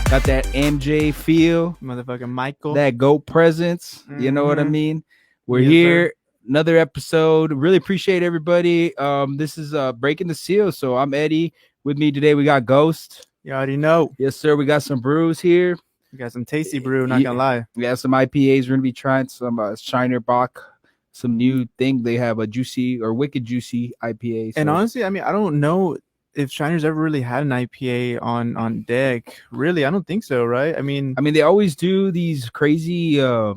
Got that MJ feel, Motherfucking Michael. that GOAT presence. You know what I mean? We're Yes, here, sir. another episode. Really appreciate everybody. This is Breaking the Seal. So I'm Eddie. With me today, we got Ghost. You already know. Yes, sir. We got some brews here. We got some tasty brew, not gonna lie. We got some IPAs. We're gonna be trying some Shiner Bock, some new thing. They have a juicy or wicked juicy IPA. So. And honestly, I mean, I don't know if Shiner's ever really had an IPA on deck. Really, I don't think so, right? I mean, they always do these crazy type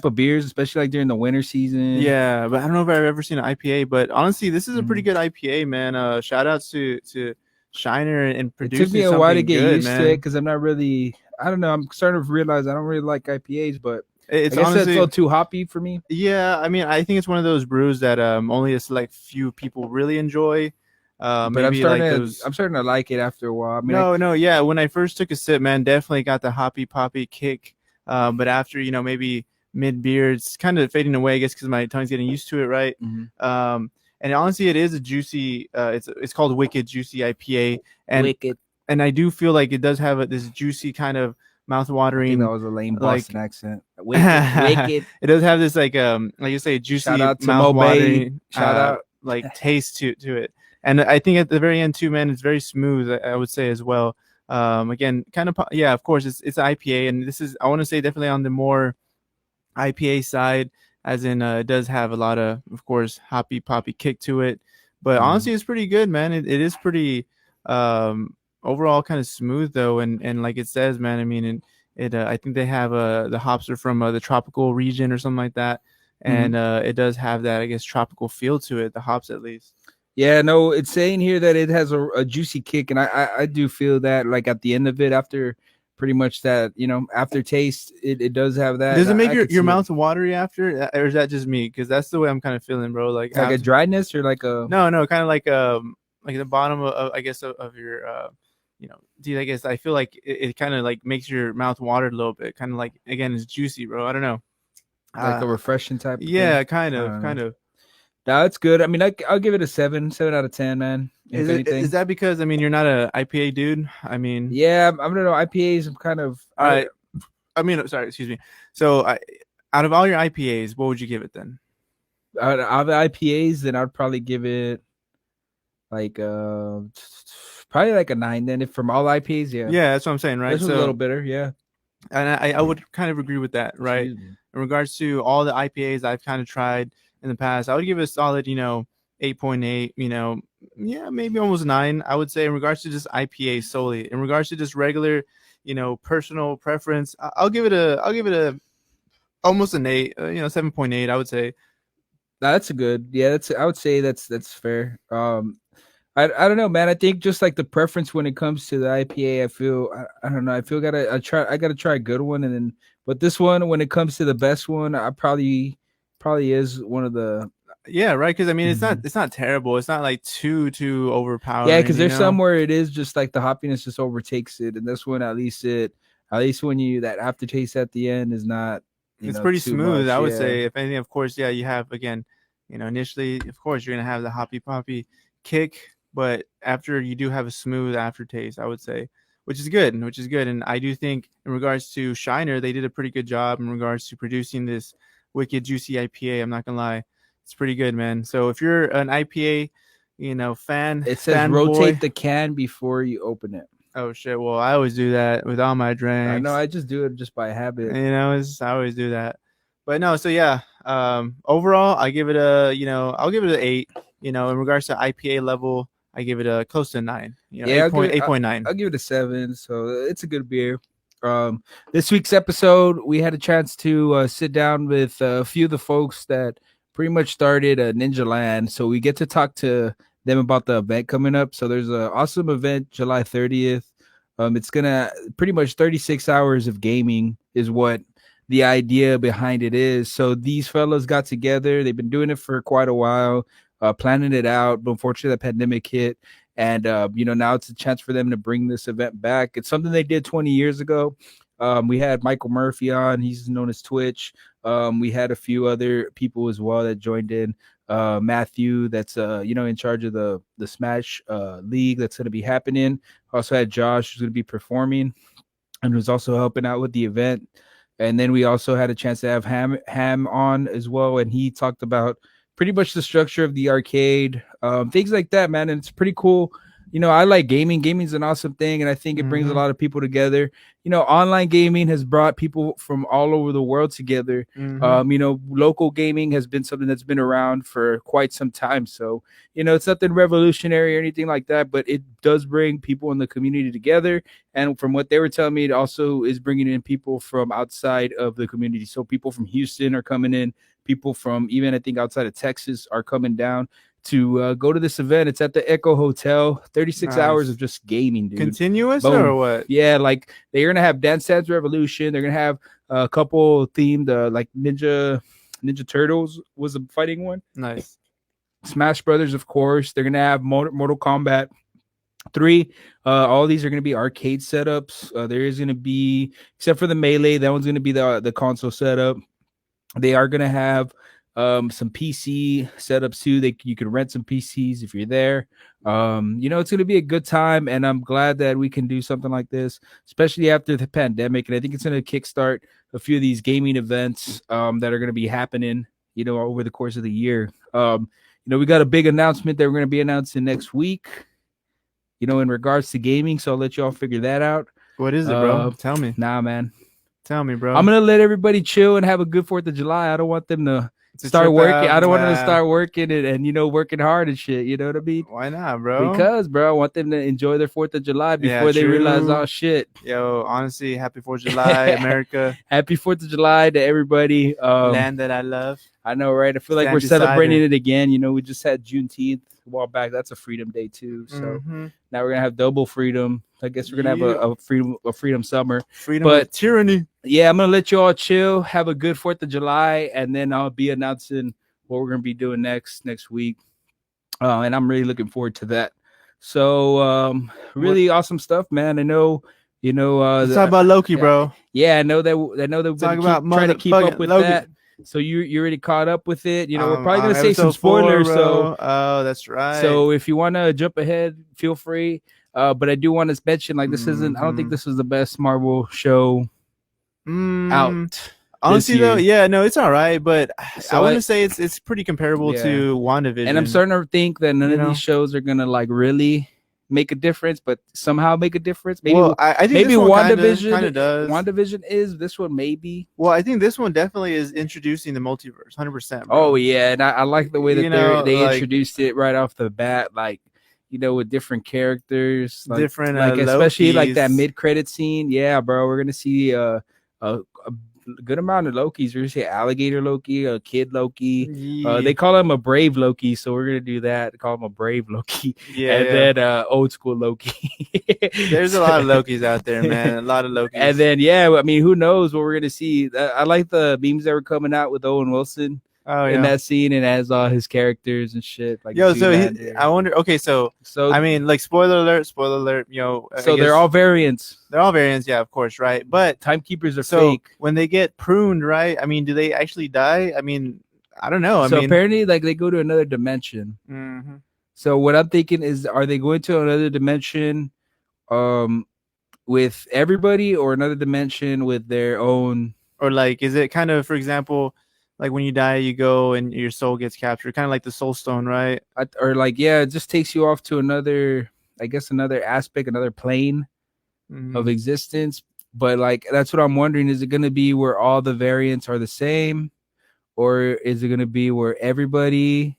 of beers, especially like during the winter season. Yeah, but I don't know if I've ever seen an IPA. But honestly, this is a pretty good IPA, man. Shout outs to Shiner and producing. It took me a while to get good, used to it because I'm not really. I don't know. I'm starting to realize I don't really like IPAs, but it's I guess honestly it's a little too hoppy for me. Yeah, I mean, I think it's one of those brews that only a select few people really enjoy. But maybe I'm starting to like it after a while. I mean, yeah. When I first took a sip, man, definitely got the hoppy poppy kick. But after maybe mid beer, it's kind of fading away, I guess, because my tongue's getting used to it, right? Mm-hmm. And honestly, it is a juicy. It's called Wicked Juicy IPA, and Wicked. And I do feel like it does have this juicy kind of mouth-watering. That was a lame Boston accent. Wicked. It does have this like you say, juicy mouth-watering. Shout out like taste to it. And I think at the very end too, man, it's very smooth. I would say as well. Again, kind of of course, it's IPA, and this is I want to say definitely on the more IPA side, as in it does have a lot of course, hoppy poppy kick to it. But honestly, it's pretty good, man. It is pretty overall kind of smooth though, and like it says, man. I mean, I think they have the hops are from the tropical region or something like that, and it does have that, I guess, tropical feel to it. The hops, at least. Yeah, no, it's saying here that it has a juicy kick, and I do feel that like at the end of it, after pretty much that aftertaste, it does have that. Does it make your mouth watery after, or is that just me? Because that's the way I'm kind of feeling, bro. Like a dryness or like a no, kind of like the bottom of I guess of your dude, I guess I feel like it kind of like makes your mouth watered a little bit. Kind of like, again, it's juicy, bro. I don't know, like a refreshing type. Yeah, thing. kind of. That's good. I mean, I'll give it a 7 out of 10, man. Is that because, I mean, you're not a IPA dude? I mean, yeah, I don't know. IPAs, I'm kind of. All right. I mean, sorry, excuse me. So, out of all your IPAs, what would you give it then? Out of IPAs, then I'd probably give it like probably like a 9. Then, if from all IPAs, yeah, that's what I'm saying, right? This was a little bitter, yeah. And I would kind of agree with that, right? In regards to all the IPAs I've kind of tried in the past, I would give it a solid, 8.8, yeah, maybe almost 9, I would say, in regards to just IPA solely. In regards to just regular, personal preference, I'll give it a almost an 8, 7.8, I would say. That's a good, yeah, I would say that's fair. I don't know, man. I think just like the preference when it comes to the IPA, I feel I don't know. I feel I gotta try a good one, and then but this one, when it comes to the best one, I probably is one of the right, because I mean it's not terrible. It's not like too overpowering. Yeah, because there's some where it is just like the hoppiness just overtakes it, and this one at least when you that aftertaste at the end is not. It's pretty smooth, I would say. If anything, of course, yeah, you have again, initially, of course, you're gonna have the hoppy poppy kick. But after, you do have a smooth aftertaste, I would say, which is good. And I do think in regards to Shiner, they did a pretty good job in regards to producing this wicked juicy IPA. I'm not gonna lie, it's pretty good, man. So if you're an IPA, fan, it says rotate the can before you open it. Oh shit! Well, I always do that with all my drinks. I know, I just do it just by habit. I always do that. But no, so yeah. Overall, I give it I'll give it an 8. In regards to IPA level, I give it a close to 9. 8.9. I'll give it a 7. So it's a good beer. This week's episode, we had a chance to sit down with a few of the folks that pretty much started Ninja Lan. So we get to talk to them about the event coming up. So there's an awesome event July 30th. It's gonna pretty much 36 hours of gaming is what the idea behind it is. So these fellas got together. They've been doing it for quite a while. Planning it out, but unfortunately the pandemic hit, and now it's a chance for them to bring this event back. It's something they did 20 years ago. We had Michael Murphy on, he's known as Twitch. We had a few other people as well that joined in. Matthew, that's in charge of the Smash league that's going to be happening. Also had Josh, who's going to be performing and was also helping out with the event. And then we also had a chance to have Ham on as well, and he talked about pretty much the structure of the arcade, things like that, man. And it's pretty cool. I like gaming. Gaming's an awesome thing, and I think it brings a lot of people together. Online gaming has brought people from all over the world together. Local gaming has been something that's been around for quite some time. So, it's nothing revolutionary or anything like that, but it does bring people in the community together. And from what they were telling me, it also is bringing in people from outside of the community. So people from Houston are coming in. People from even, I think, outside of Texas are coming down to go to this event. It's at the Echo Hotel. 36 hours of just gaming, dude. Continuous Boom. Or what? Yeah, like they're gonna have Dance Dance Revolution. They're gonna have a couple themed like Ninja Turtles was a fighting one. Nice. Smash Brothers, of course. They're gonna have Mortal Kombat 3. All these are gonna be arcade setups. There is gonna be, except for the Melee, that one's gonna be the console setup. They are gonna have some PC setups too. You can rent some PCs if you're there. It's going to be a good time, and I'm glad that we can do something like this, especially after the pandemic. And I think it's going to kickstart a few of these gaming events that are going to be happening, over the course of the year. We got a big announcement that we're going to be announcing next week, in regards to gaming. So I'll let you all figure that out. What is it, bro? Tell me. Nah, man. Tell me, bro. I'm going to let everybody chill and have a good 4th of July. I don't want them to start working. I don't want them to start working and working hard and shit. You know what I mean? Why not, bro? Because, bro, I want them to enjoy their 4th of July before they realize, oh shit. Yo, honestly, happy 4th of July, America. Happy 4th of July to everybody. Land that I love. I know, right? I feel like we're celebrating it again. We just had Juneteenth a while back. That's a freedom day too. So now we're gonna have double freedom. I guess we're gonna have a freedom summer. Freedom of tyranny. Yeah, I'm gonna let you all chill. Have a good 4th of July, and then I'll be announcing what we're gonna be doing next week. And I'm really looking forward to that. So really awesome stuff, man. I know. Let's talk about Loki, bro. Yeah, I know that we're trying to keep up with Loki. That. So you already caught up with it. We're probably gonna say some spoilers. So that's right. So if you want to jump ahead, feel free. But I do want to mention, like, this isn't. I don't think this is the best Marvel show out. Honestly, though, yeah, no, it's all right. But so I want to say it's pretty comparable to WandaVision. And I'm starting to think that none of these shows are gonna like really make a difference, but somehow make a difference. Maybe I think maybe WandaVision kind of does. WandaVision is this one maybe. Well, I think this one definitely is introducing the multiverse, 100%. Oh yeah, and I like the way that they introduced it right off the bat, like with different characters, like, different, especially like that mid-credit scene. Yeah, bro, we're gonna see a good amount of Lokis. We're gonna see alligator Loki, a kid Loki. Yeah. They call him a brave Loki, so we're gonna do that. Call him a brave Loki. Yeah, and then old school Loki. There's a lot of Lokis out there, man. A lot of Lokis. And then I mean, who knows what we're gonna see? I like the memes that were coming out with Owen Wilson. In that scene, and as all his characters and shit. Like, I wonder. Okay, so I mean, like, spoiler alert. So they're all variants. They're all variants, yeah, of course, right? But timekeepers are fake. When they get pruned, right? I mean, do they actually die? I mean, I don't know. Apparently, like, they go to another dimension. Mm-hmm. So what I'm thinking is, are they going to another dimension, with everybody, or another dimension with their own? Or like, is it kind of, for example, like when you die, you go and your soul gets captured, kind of like the Soul Stone, right? Or like, yeah, it just takes you off to another, I guess, another aspect, another plane of existence. But like, that's what I'm wondering. Is it going to be where all the variants are the same, or is it going to be where everybody,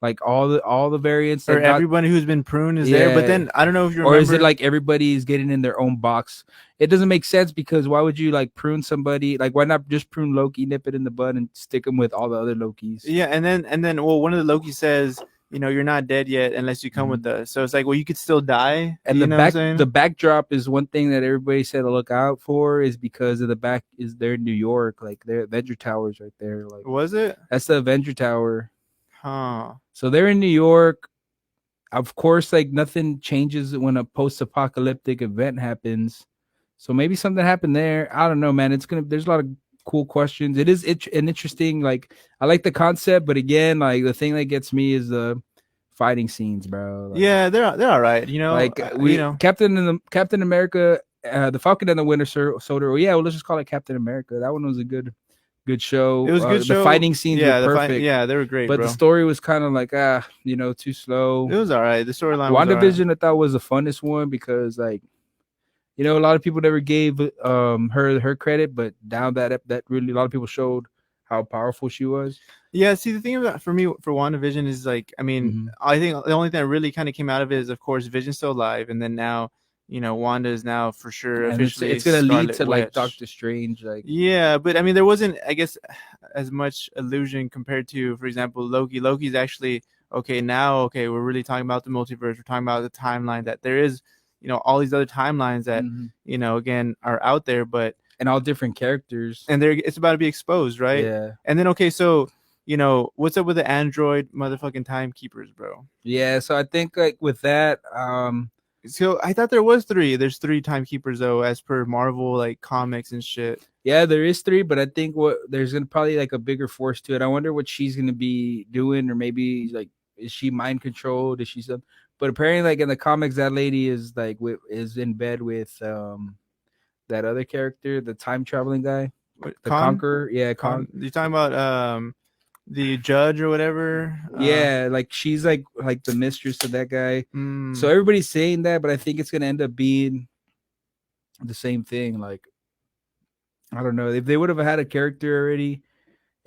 like all the variants, or everybody who's been pruned is there? But then I don't know if you remember, or is it like everybody is getting in their own box? It doesn't make sense, because why would you like prune somebody? Like, why not just prune Loki, nip it in the bud, and stick him with all the other Lokis? Yeah, and then well, one of the Lokis says, you're not dead yet unless you come with us. So it's like, well, you could still die. And the backdrop is one thing that everybody said to look out for, is because of the back is they're in New York, like their Avenger Tower's right there. Like, was it? That's the Avenger Tower. Huh. So they're in New York. Of course, like, nothing changes when a post-apocalyptic event happens. So maybe something happened there. I don't know, man. There's a lot of cool questions. It is an interesting, like, I like the concept, but again, like the thing that gets me is the fighting scenes, bro. Like, Yeah, they're all right. like You we know, Captain America, the Falcon and the Winter Soldier. Well, yeah, well, let's just call it Captain America. That one was a good show. it was a good The show. fighting scenes were Yeah, the fight. perfect, Yeah, they were great, but the bro. story was kind of like too slow. It was all right. The storyline was all right. WandaVision I thought was the funnest one because like a lot of people never gave her credit, but now that really a lot of people showed how powerful she was. Yeah, see, the thing about for me for WandaVision is like, I mean, Mhm. I think the only thing that really kind of came out of it is, of course, Vision's still alive, and then now, Wanda is now for sure And officially it's gonna lead Scarlet to like Witch. Doctor Strange, like Yeah, but I mean, there wasn't, I guess, as much illusion compared to, for example, Loki. Loki's actually okay now. Okay, we're really talking about the multiverse. We're talking about the timeline that there is, all these other timelines that mhm. again are out there, but And all different characters. and it's about to be exposed, right? Yeah. And then okay, so what's up with the android motherfucking timekeepers, bro? Yeah, so I think like with that, So I thought there was three. There's three timekeepers though, as per Marvel like comics and shit. yeah, there is three, but I think there's gonna probably like a bigger force to it. I wonder what she's gonna be doing, or maybe like is she mind controlled? Is she some? But apparently, like in the comics, that lady is like is in bed with that other character, the time traveling guy, What, the Con? Conqueror. Yeah, Con? You talking about the judge or whatever? Yeah, like she's like the mistress of that guy. Mm. So everybody's saying that, but I think it's gonna end up being the same thing. Like I don't know if they would have had a character already.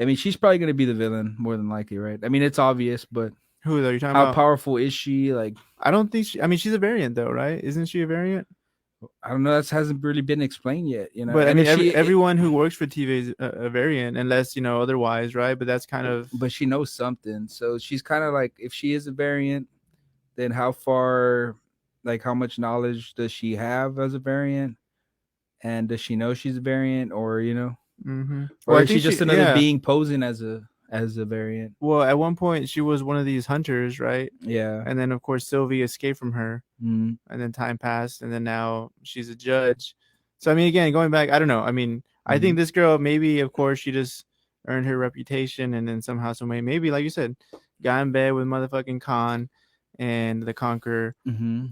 I mean, she's probably gonna be the villain more than likely, right? I mean, it's obvious, but Who though? You talking how about? powerful is she? Like, I don't think I mean, she's a variant though, right? Isn't she a variant? I don't know. That hasn't really been explained yet, But I And mean, if she, everyone who works for TV is a variant, unless otherwise, right? But that's kind of. but she knows something, so she's kind of like, if she is a variant, then how far, like, how much knowledge does she have as a variant, and does she know she's a variant, or Mm-hmm. or Well, I is she think just another being posing as a variant? Well, at one point she was one of these hunters, right? Yeah. And then of course Sylvie escaped from her, Mm. and then time passed, and then now she's a judge. So I mean, again, going back, I don't know. I mean, I think this girl, maybe, of course, she just earned her reputation, and then somehow, some way, maybe, like you said, got in bed with motherfucking Khan and the Conqueror,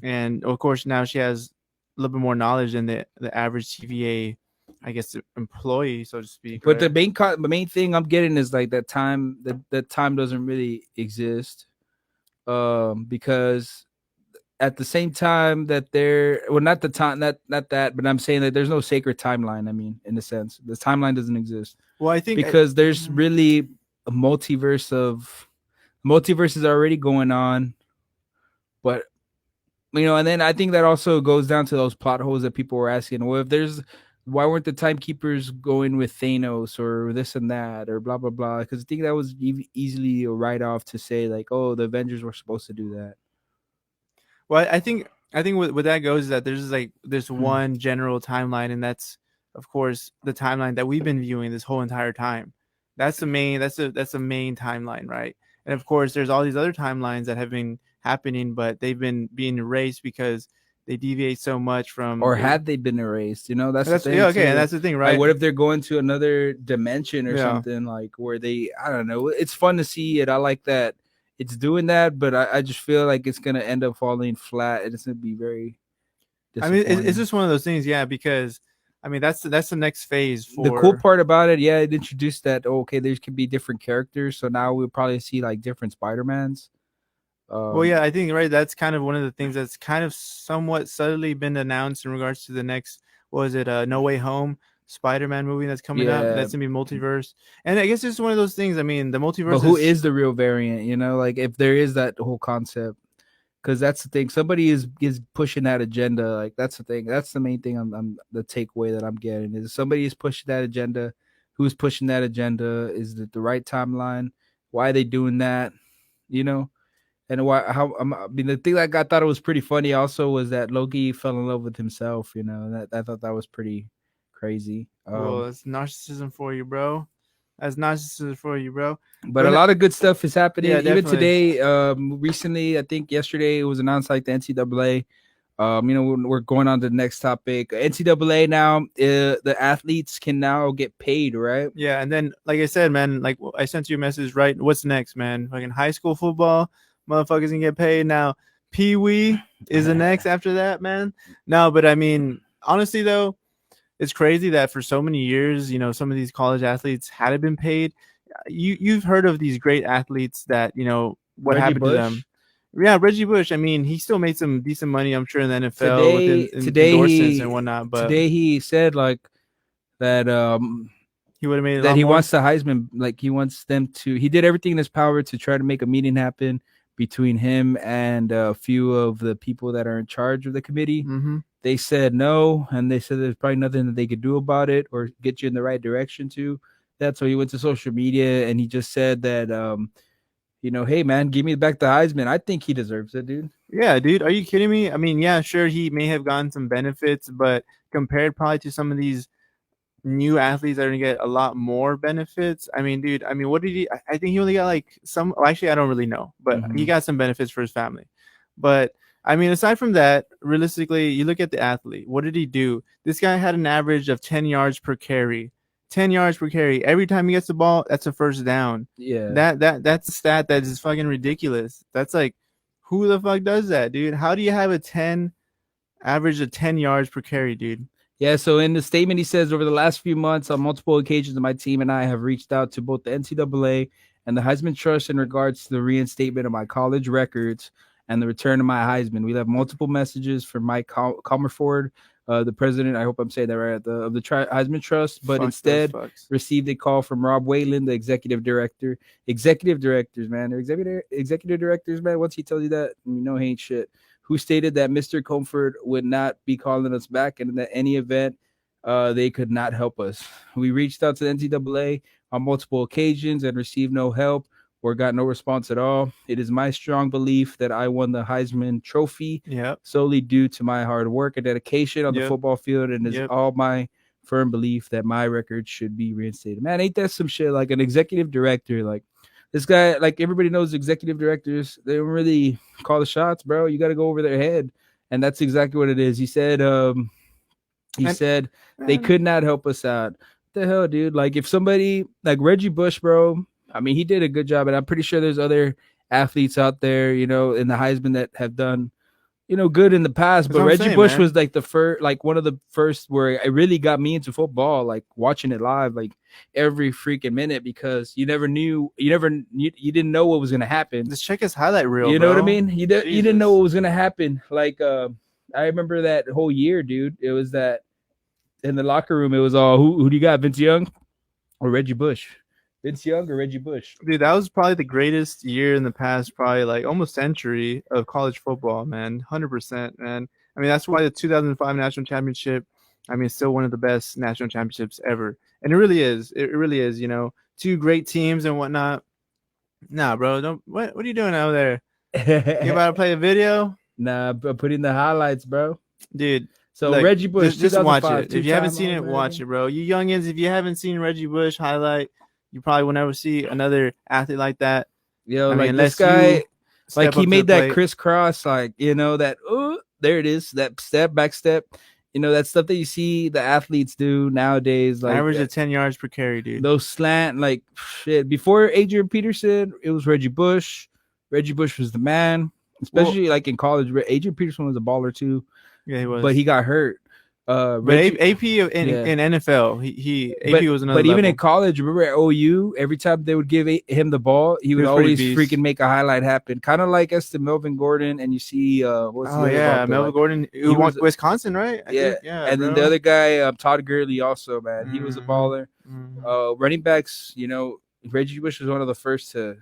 and of course now she has a little bit more knowledge than the average TVA, I guess, employee, so to speak. But right? the main thing I'm getting is like that time that time doesn't really exist, because at the same time that not the time, not that, but I'm saying that there's no sacred timeline. I mean, in a sense, the timeline doesn't exist. Well, I think because there's really a multiverse is already going on, but and then I think that also goes down to those plot holes that people were asking. Well, why weren't the timekeepers going with Thanos or this and that or blah blah blah? Because I think that was easily a write off to say like, oh, the Avengers were supposed to do that. Well, I think what that goes is that there's like this one general timeline, and that's of course the timeline that we've been viewing this whole entire time. That's the main timeline, right? And of course there's all these other timelines that have been happening, but they've been being erased because they deviate so much from. Or had they been erased? That's the thing. Yeah, okay, and that's the thing, right? Like, what if they're going to another dimension or something, like where I don't know. It's fun to see it. I like that it's doing that, but I just feel like it's gonna end up falling flat, and it's gonna be very. I mean, it's just one of those things, yeah. Because I mean, that's the next phase. The cool part about it, yeah, it introduced that. Okay, there can be different characters, so now we'll probably see like different Spider-Mans. Well, yeah, I think that's kind of one of the things that's kind of somewhat subtly been announced in regards to the next. Was it No Way Home Spider-Man movie that's coming up? That's gonna be multiverse, and I guess it's one of those things. I mean, the multiverse. But who is the real variant? Like if there is that whole concept, because that's the thing. Somebody is pushing that agenda. Like that's the thing. That's the main thing. I'm the takeaway that I'm getting is somebody is pushing that agenda. Who's pushing that agenda? Is it the right timeline? Why are they doing that? And the thing that I thought it was pretty funny also was that Loki fell in love with himself. That I thought that was pretty crazy. Well, that's narcissism for you, bro. That's narcissism for you, bro. But a lot of good stuff is happening. Yeah, even today, recently, I think yesterday it was announced like the NCAA We're going on to the next topic. NCAA now, the athletes can now get paid, right? Yeah, and then like I said, man, like I sent you a message, right? What's next, man? Fucking high school football, motherfuckers can get paid now. Pee Wee is the next after that, man. No, but I mean, honestly though, it's crazy that for so many years, some of these college athletes hadn't been paid. You've heard of these great athletes that what Reggie happened to Bush. them. Yeah, Reggie Bush. I mean, he still made some decent money, I'm sure, in the NFL Today, with today endorsements he and whatnot. But today he said like that he would have made a that lot he more. wants the Heisman, like he wants them to. He did everything in his power to try to make a meeting happen between him and a few of the people that are in charge of the committee. Mm-hmm. They said no, and they said there's probably nothing that they could do about it or get you in the right direction to. That's why he went to social media and he just said that, hey man, give me back the Heisman. I think he deserves it, dude. Yeah, dude, are you kidding me? I mean, yeah, sure, he may have gotten some benefits, but compared probably to some of these new athletes that are gonna get a lot more benefits. I mean, dude, what did he? I think he only got like some. Well, actually, I don't really know, but he got some benefits for his family. But I mean, aside from that, realistically, you look at the athlete. What did he do? This guy had an average of 10 yards per carry. 10 yards per carry. Every time he gets the ball, that's a first down. Yeah. That's a stat that is fucking ridiculous. That's like, who the fuck does that, dude? How do you have a 10 average of 10 yards per carry, dude? Yeah, so in the statement, he says, over the last few months, on multiple occasions, my team and I have reached out to both the NCAA and the Heisman Trust in regards to the reinstatement of my college records and the return of my Heisman. We have multiple messages from Mike Comerford, the president, I hope I'm saying that right, of the Heisman Trust, but instead received a call from Rob Whalen, the executive director. Executive directors, man. They're executive directors, man. Once he tells you that, he ain't shit. Who stated that Mr. Comfort would not be calling us back and in any event, they could not help us. We reached out to the NCAA on multiple occasions and received no help or got no response at all. It is my strong belief that I won the Heisman Trophy solely due to my hard work and dedication on the football field, and it's all my firm belief that my record should be reinstated. Man, ain't that some shit? Like an executive director, like this guy, like everybody knows executive directors, they don't really call the shots, bro. You got to go over their head. And that's exactly what it is. He said, they could not help us out. What the hell, dude? Like if somebody like Reggie Bush, bro, I mean, he did a good job. And I'm pretty sure there's other athletes out there, in the Heisman that have done, good in the past. But Reggie Bush was like one of the first where it really got me into football, like watching it live, like every freaking minute, because you didn't know what was going to happen. Just check his highlight reel. You know what I mean? You didn't know what was going to happen. Like, I remember that whole year, dude. It was that in the locker room, it was all, who do you got? Vince Young or Reggie Bush? Vince Young or Reggie Bush? Dude, that was probably the greatest year in the past, probably like almost century of college football, man. 100%, man. I mean, that's why the 2005 national championship, I mean, it's still one of the best national championships ever. And it really is. It really is, two great teams and whatnot. Nah, bro, what are you doing out there? You about to play a video? Nah, putting the highlights, bro. Dude. So look, Reggie Bush, just watch it. If you haven't seen it, watch it, bro. You youngins, if you haven't seen Reggie Bush highlight, you probably will never see another athlete like that. Yo, like this guy, like he made that crisscross, like, that, there it is, that step, back step. That stuff that you see the athletes do nowadays. Like average of 10 yards per carry, dude. Those slant, like, shit. Before Adrian Peterson, it was Reggie Bush. Reggie Bush was the man, especially like in college. Adrian Peterson was a baller too. Yeah, he was. But he got hurt. But AP in NFL, AP was another. But even in college, remember at OU, every time they would give him the ball, he would always freaking make a highlight happen. Kind of like as to Melvin Gordon, and you see, Melvin Gordon, who was Wisconsin, right? And then the other guy, Todd Gurley, also, man, he was a baller. Running backs, Reggie Bush was one of the first to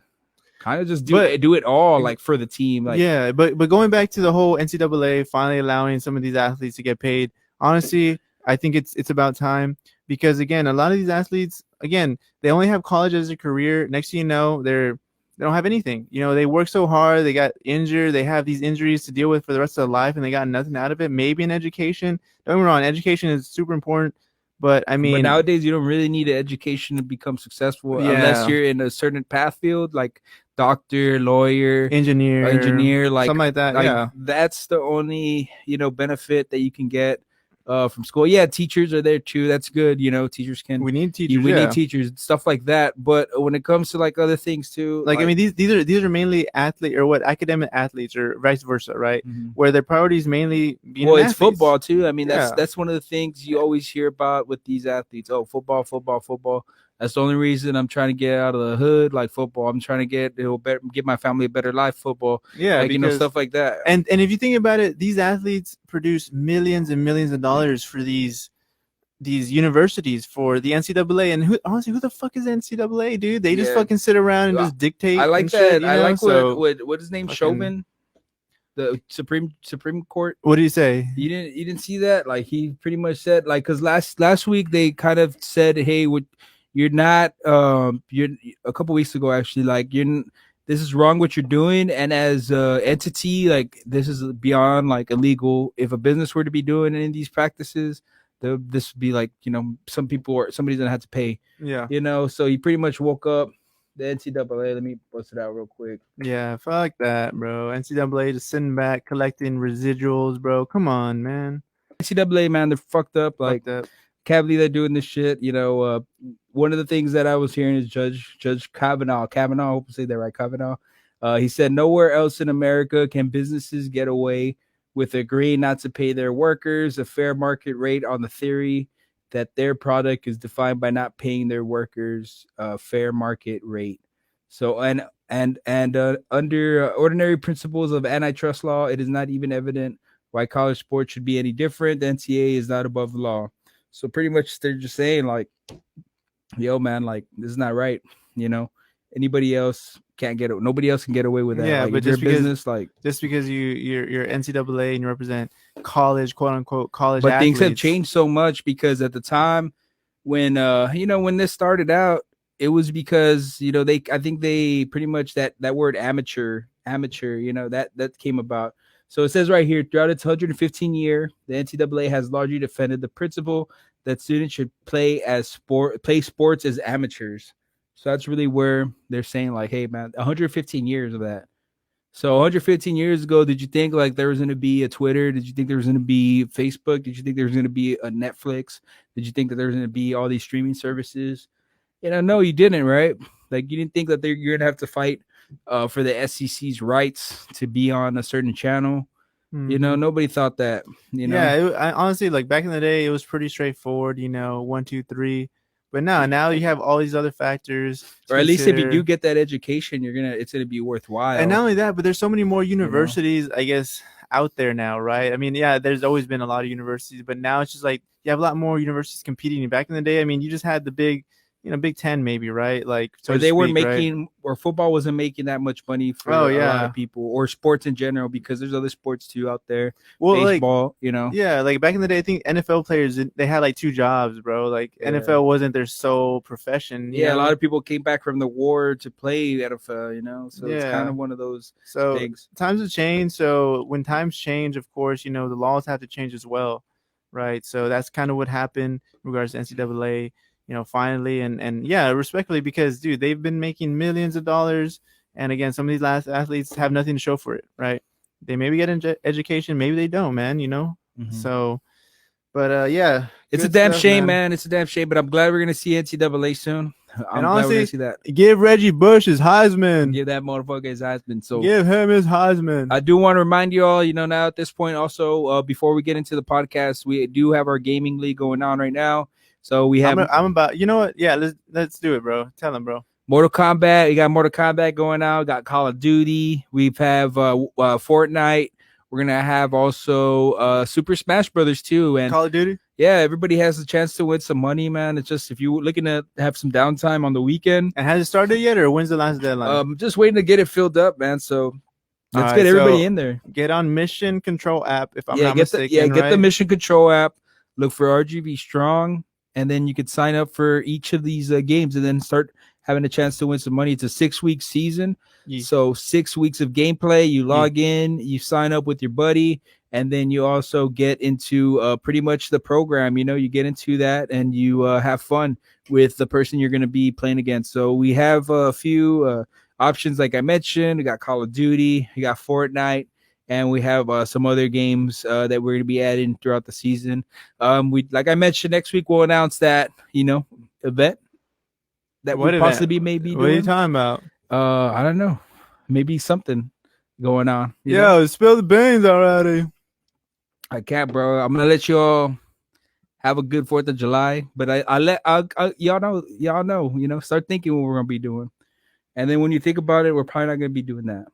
kind of just do it all, like for the team. Like, but going back to the whole NCAA finally allowing some of these athletes to get paid. Honestly, I think it's about time, because again, a lot of these athletes, again, they only have college as a career. Next thing you know, they don't have anything. They work so hard, they got injured, they have these injuries to deal with for the rest of their life, and they got nothing out of it. Maybe in education. Don't get me wrong, education is super important, but I mean, nowadays you don't really need an education to become successful unless you're in a certain path field. Like doctor, lawyer, engineer, like something like that. Yeah. that's the only benefit that you can get from school. Yeah, teachers are there too. That's good. Teachers can. We need teachers. We yeah. need teachers, stuff like that. But when it comes to like other things too, like I mean, these are mainly athlete or academic athletes or vice versa, right? Mm-hmm. Where their priorities mainly being it's athletes. football too. I mean, that's one of the things you always hear about with these athletes. Oh, football. That's the only reason I'm trying to get out of the hood, like football. I'm trying to give my family a better life, football. Yeah, like because, stuff like that. And if you think about it, these athletes produce millions and millions of dollars for these universities, for the NCAA. And honestly, who the fuck is NCAA, dude? They just fucking sit around and just dictate. I like that. Shit, I like what his name, Chauvin, the Supreme Court. What did he say? You didn't see that? Like he pretty much said, like, because last week they kind of said, hey, you're not you're a couple weeks ago actually, like this is wrong what you're doing, and as a entity, like this is beyond like illegal. If a business were to be doing any of these practices, this would be like, some people or somebody's gonna have to pay. Yeah. So he pretty much woke up the NCAA. Let me bust it out real quick. Yeah, fuck that, bro. NCAA just sitting back collecting residuals, bro. Come on, man. NCAA, man, they're fucked up. Like, can't believe they're doing this shit. One of the things that I was hearing is Judge Kavanaugh. I hope I say that right, Kavanaugh. He said nowhere else in America can businesses get away with agreeing not to pay their workers a fair market rate on the theory that their product is defined by not paying their workers a fair market rate. So under ordinary principles of antitrust law, it is not even evident why college sports should be any different. The NCAA is not above the law. So pretty much they're just saying like, yo, man, like this is not right. Anybody else can't get it. Nobody else can get away with that. Yeah, like, but just because you're NCAA and you represent college, quote unquote college. But athletes. Things have changed so much, because at the time when when this started out, it was because I think they pretty much that word amateur that came about. So it says right here, throughout its 115 year, the NCAA has largely defended the principle that students should play sports as amateurs. So that's really where they're saying like, hey man, 115 years of that. So 115 years ago, did you think like there was going to be a Twitter? Did you think there was going to be Facebook? Did you think there was going to be a Netflix? Did you think that there was going to be all these streaming services? No, you didn't, right? Like you didn't think that you're going to have to fight for the SEC's rights to be on a certain channel. Mm-hmm. Nobody thought that. Yeah, I honestly, like back in the day, it was pretty straightforward. 1, 2, 3. But now you have all these other factors. Or at least if you do get that education, it's gonna be worthwhile. And not only that, but there's so many more universities, I guess, out there now, right? I mean, yeah, there's always been a lot of universities, but now it's just like you have a lot more universities competing. Back in the day, I mean, you just had the big Big Ten maybe, right? Like, so they weren't making, or football wasn't making that much money for a lot of people, or sports in general, because there's other sports too out there. Well, baseball, Yeah, like back in the day, I think NFL players, they had like 2 jobs, bro. Like NFL wasn't their sole profession. A lot of people came back from the war to play NFL, so it's kind of one of those things. Times have changed. So when times change, of course, the laws have to change as well, right? So that's kind of what happened in regards to NCAA. Finally, and respectfully, because dude, they've been making millions of dollars, and again, some of these last athletes have nothing to show for it, right? They maybe get education, maybe they don't, man. Mm-hmm. So, but it's a damn shame, man. It's a damn shame, but I'm glad we're gonna see NCAA soon. I'm and honestly, glad we're gonna see that. Give Reggie Bush his Heisman. Give that motherfucker his Heisman. So give him his Heisman. I do want to remind you all, now at this point, also before we get into the podcast, we do have our gaming league going on right now. So we have. I'm about. You know what? Yeah, let's do it, bro. Tell them, bro. Mortal Kombat. We got Mortal Kombat going out. Got Call of Duty. We have Fortnite. We're gonna have also Super Smash Brothers too, and Call of Duty. Yeah, everybody has a chance to win some money, man. It's just if you're looking to have some downtime on the weekend. And has it started yet, or when's the last deadline? Just waiting to get it filled up, man. So let's get everybody in there. Get on Mission Control app if I'm not mistaken. Get the Mission Control app. Look for RGB Strong. And then you could sign up for each of these games and then start having a chance to win some money. It's a 6-week season. Yeah. So 6 weeks of gameplay. You log in, you sign up with your buddy, and then you also get into pretty much the program. You get into that and you have fun with the person you're going to be playing against. So we have a few options like I mentioned. We got Call of Duty, we got Fortnite, and we have some other games that we're going to be adding throughout the season. We, like I mentioned, next week we'll announce that event that we possibly may be doing. What are you talking about? I don't know, maybe something going on. Spill the beans already. I can't, bro. I'm gonna let you all have a good 4th of July, but y'all know, start thinking what we're gonna be doing, and then when you think about it, we're probably not gonna be doing that.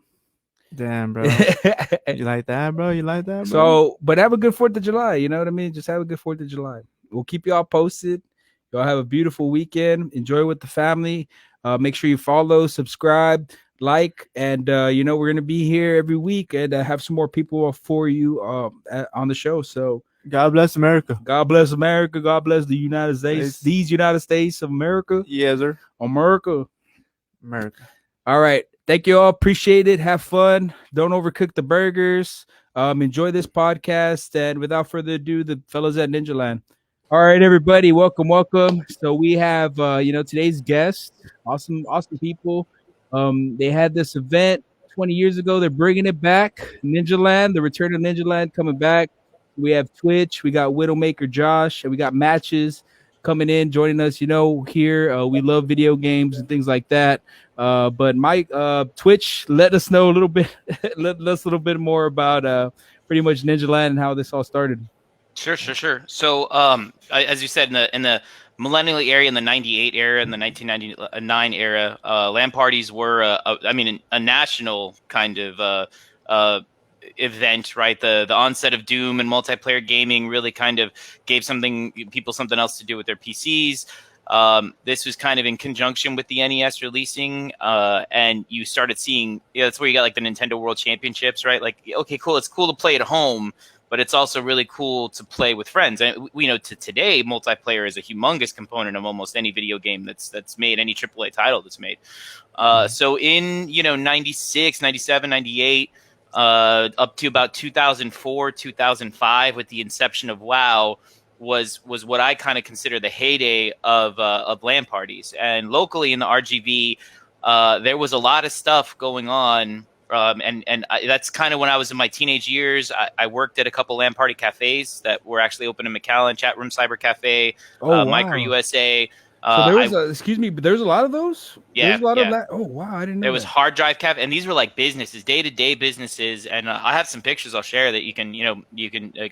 Damn, bro. You like that, bro? So, but have a good 4th of July. You know what I mean? Just have a good 4th of July. We'll keep y'all posted. Y'all have a beautiful weekend. Enjoy with the family. Make sure you follow, subscribe, like, and we're gonna be here every week and have some more people for you on the show. So God bless America. God bless America. God bless the United States. These United States of America. Yes, sir. America. All right. Thank you all. Appreciate it. Have fun. Don't overcook the burgers. Enjoy this podcast. And without further ado, the fellows at Ninja Lan. All right, everybody. Welcome. So we have, today's guests. Awesome people. They had this event 20 years ago. They're bringing it back. Ninja Lan, the return of Ninja Lan coming back. We have Twitch. We got WidowMaker Josh. And we got Matches coming in, joining us. Here we love video games and things like that. But Mike, Twitch, let us know a little bit. let us a little bit more about pretty much Ninja Lan and how this all started. Sure. So, as you said, in the millennial era, in the '98 era, in the 1999 era, LAN parties were, a national kind of event, right? The onset of Doom and multiplayer gaming really kind of gave people something else to do with their PCs. This was kind of in conjunction with the NES releasing, and you started seeing, that's where you got like the Nintendo World Championships, right? Like, okay, cool, it's cool to play at home, but it's also really cool to play with friends. And we know today, multiplayer is a humongous component of almost any video game that's made, any AAA title that's made. So in 96, 97, 98, up to about 2004, 2005, with the inception of WoW, was what I kind of consider the heyday of LAN parties. And locally in the RGV, there was a lot of stuff going on. That's kind of when I was in my teenage years. I worked at a couple LAN party cafes that were actually open in McAllen, Chat Room Cyber Cafe, Micro USA. So there was but there's a lot of those. Yeah, there's a lot of that. Oh wow, I didn't know. There was Hard Drive Cafe, and these were like businesses, day-to-day businesses. And I have some pictures I'll share that you can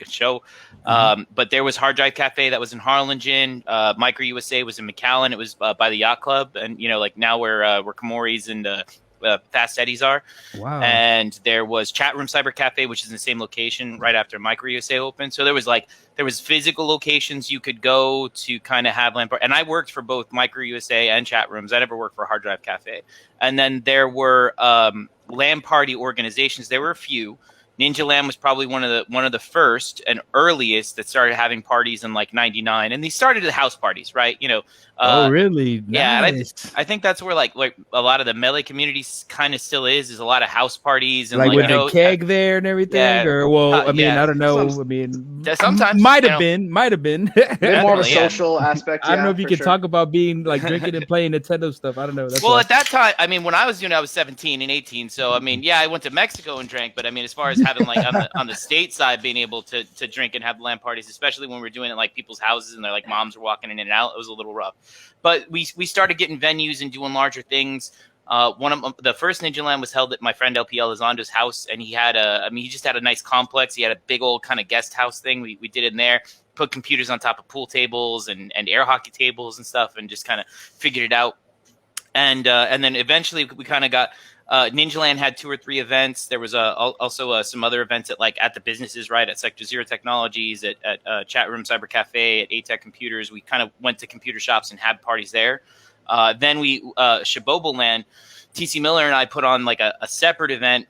show. But there was Hard Drive Cafe that was in Harlingen. Micro USA was in McAllen. It was by the Yacht Club, and like now where Komori's and Fast Eddie's are. Wow. And there was Chat Room Cyber Cafe, which is in the same location right after Micro USA opened. So there was physical locations you could go to kind of have LAN party. And I worked for both Micro USA and Chat Rooms. I never worked for Hard Drive Cafe. And then there were LAN party organizations. There were a few. Ninja Lan was probably one of the first and earliest that started having parties in like '99, and these started at house parties, right? Oh, really? Yeah, nice. and I think that's where like a lot of the melee community kind of still is a lot of house parties and like with the keg there and everything. Yeah, or I don't know. Sometimes might have been more of a social aspect. I don't know if you can talk about being like drinking and playing Nintendo stuff. I don't know. At that time, when I was I was 17 and 18. So I went to Mexico and drank, but as far as having like on the state side being able to drink and have LAN parties, especially when we're doing it like people's houses and their like moms were walking in and out, it was a little rough. But we started getting venues and doing larger things. One of the first Ninja Lan was held at my friend LP Elizondo's house, and he had he just had a nice complex. He had a big old kind of guest house thing. We did it in there, put computers on top of pool tables and air hockey tables and stuff, and just kind of figured it out. And then eventually we kind of got Ninja Lan had 2 or 3 events. There was also some other events at the businesses, right? At Sector Zero Technologies, at Chat Room Cyber Cafe, at ATEC Computers. We kind of went to computer shops and had parties there. Then we Shabobo Lan, TC Miller and I put on like a separate event.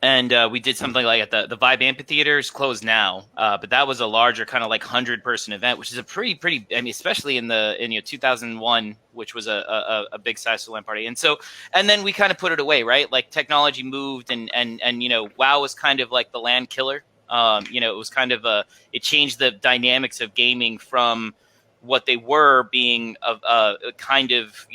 And we did something like at the Vibe Amphitheater. Is closed now, but that was a larger kind of like 100-person event, which is a pretty. Especially in 2001, which was a big size LAN party. And then we kind of put it away, right? Like technology moved, and WoW was kind of like the LAN killer. It was kind of it changed the dynamics of gaming from what they were being a kind of,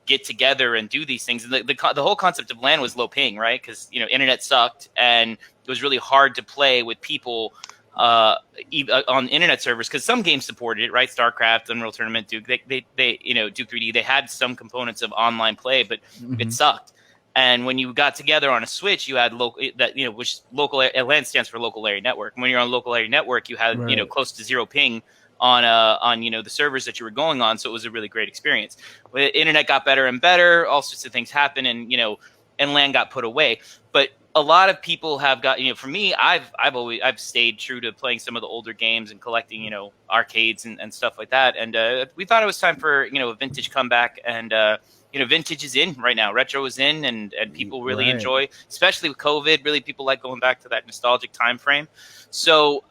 get together and do these things. And the whole concept of LAN was low ping, right? Because, internet sucked and it was really hard to play with people on internet servers, because some games supported it, right? StarCraft, Unreal Tournament, Duke, they Duke 3D, they had some components of online play, but it sucked. And when you got together on a Switch, you had local LAN stands for local area network. And when you're on local area network, you had close to zero ping on the servers that you were going on, so it was a really great experience. But the internet got better and better, all sorts of things happened, and LAN got put away. But a lot of people have got, for me, I've stayed true to playing some of the older games and collecting, arcades and stuff like that. And we thought it was time for, a vintage comeback. And, vintage is in right now. Retro is in, and people really enjoy, especially with COVID. Really, people like going back to that nostalgic time frame. So,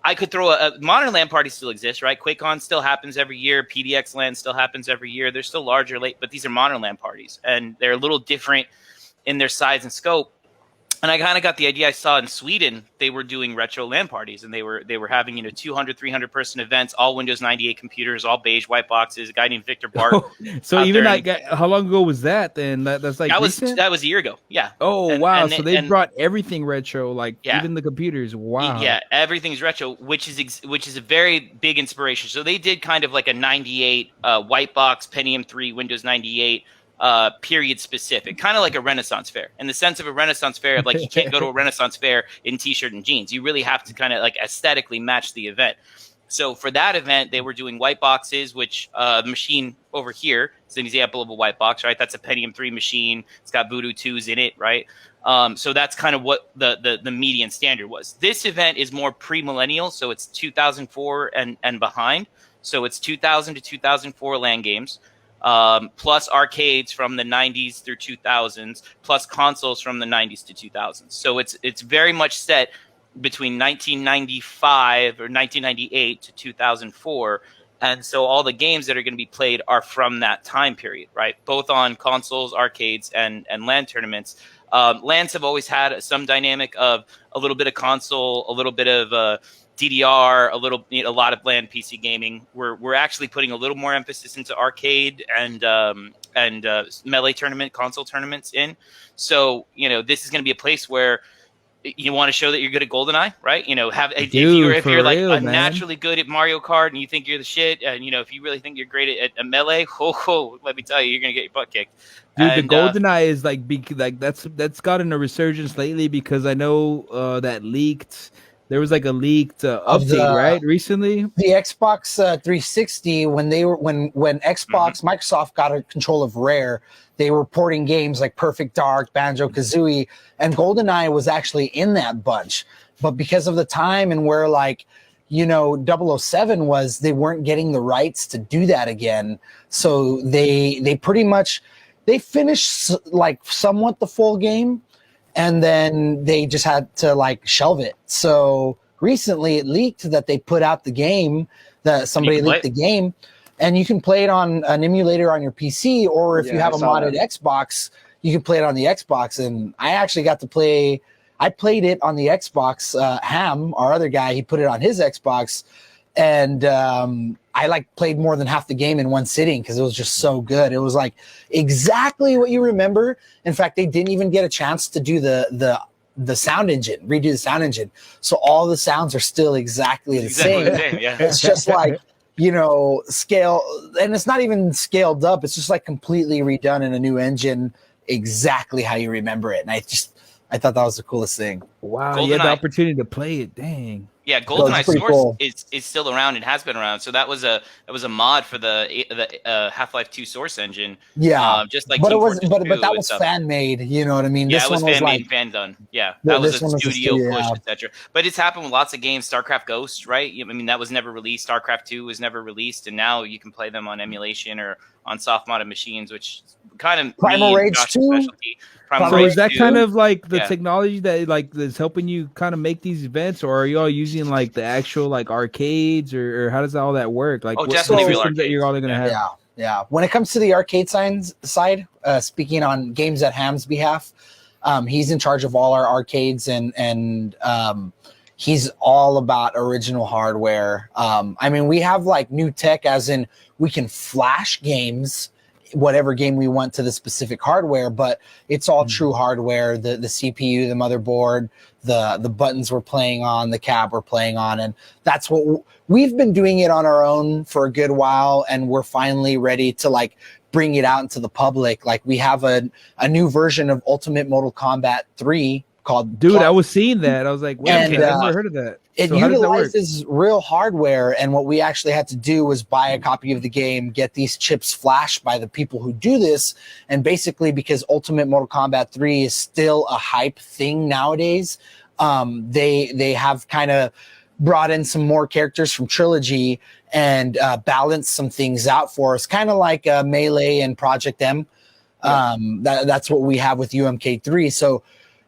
I could throw a modern LAN party still exists, right? QuakeCon still happens every year. PDX LAN still happens every year. They're still larger, but these are modern LAN parties, and they're a little different in their size and scope. And I kind of got the idea. I saw in Sweden they were doing retro LAN parties, and they were having 200, 300 person events, all Windows 98 computers, all beige white boxes. A guy named Victor Bart. So even how long ago was that? Then that's like that was a year ago. Yeah. Oh wow! So they brought everything retro, even the computers. Wow. Yeah, everything's retro, which is a very big inspiration. So they did kind of like a 98 white box Pentium 3 Windows 98. Period specific, kind of like a Renaissance fair, in the sense of a Renaissance fair. Like, you can't go to a Renaissance fair in t-shirt and jeans. You really have to kind of aesthetically match the event. So for that event, they were doing white boxes, which the machine over here is an example of a white box, right? That's a Pentium 3 machine. It's got Voodoo 2s in it, right? So that's kind of what the median standard was. This event is more pre-millennial, so it's 2004 and behind. So it's 2000 to 2004 LAN games. Plus arcades from the 90s through 2000s, plus consoles from the 90s to 2000s. So it's very much set between 1995 or 1998 to 2004. And so all the games that are going to be played are from that time period, right? Both on consoles, arcades, and LAN tournaments. LANs have always had some dynamic of a little bit of console, a little bit of DDR, a lot of LAN PC gaming. We're actually putting a little more emphasis into arcade and melee tournament, console tournaments in. So this is going to be a place where you want to show that you're good at GoldenEye, right? If you're like naturally good at Mario Kart and you think you're the shit, and if you really think you're great at melee, let me tell you, you're gonna get your butt kicked. Dude, the GoldenEye is that's gotten a resurgence lately, because I know that leaked. There was a leaked update, right, recently. The Xbox 360, when Xbox Microsoft got a control of Rare, they were porting games like Perfect Dark, Banjo-Kazooie, and GoldenEye was actually in that bunch. But because of the time and where 007 was, they weren't getting the rights to do that again. So they pretty much finished somewhat the full game. And then they just had to shelve it. So recently it leaked that they put out the game, that somebody leaked the game, and you can play it on an emulator on your PC, or if you have a modded Xbox, you can play it on the Xbox. And I actually got to I played it on the Xbox. Ham, our other guy, he put it on his Xbox, and I played more than half the game in one sitting because it was just so good. It was exactly what you remember. In fact, they didn't even get a chance to do the sound engine, redo the sound engine. So all the sounds are still exactly the same. Yeah. It's just scale, and it's not even scaled up. It's just completely redone in a new engine, exactly how you remember it. And I thought that was the coolest thing. Wow, you had the opportunity to play it. Dang. Yeah, GoldenEye Source is still around and has been around. So that was a mod for the Half-Life 2 Source engine. Yeah, just like. But that was fan made. You know what I mean? Yeah, it was fan made, fan done. Yeah, that was a studio push, etc. But it's happened with lots of games. StarCraft Ghost, right? I mean, that was never released. StarCraft 2 was never released, and now you can play them on emulation or on soft modded machines, which kind of Primal Rage 2. So is that kind of the technology that is helping you kind of make these events, or are you all using the actual arcades, or how does all that work? What definitely real systems that you're all gonna have? Yeah. When it comes to the arcade side, speaking on Games at Ham's behalf, he's in charge of all our arcades, and he's all about original hardware. I mean, we have like new tech, as in we can flash games, whatever game we want, to the specific hardware, but it's all true hardware. The CPU, the motherboard, the buttons we're playing on, the cab we're playing on, and that's what we've been doing it on our own for a good while, and we're finally ready to like bring it out into the public. Like we have a new version of Ultimate Mortal Kombat 3 called Dude, Plus. I was seeing that. I was like, wait, And, I've never heard of that. It So how does that work? utilizes real hardware, and what we actually had to do was buy a copy of the game, get these chips flashed by the people who do this, and basically, because Ultimate Mortal Kombat 3 is still a hype thing nowadays, they have kind of brought in some more characters from Trilogy and balanced some things out for us, kind of like Melee and Project M. That's what we have with UMK3. So,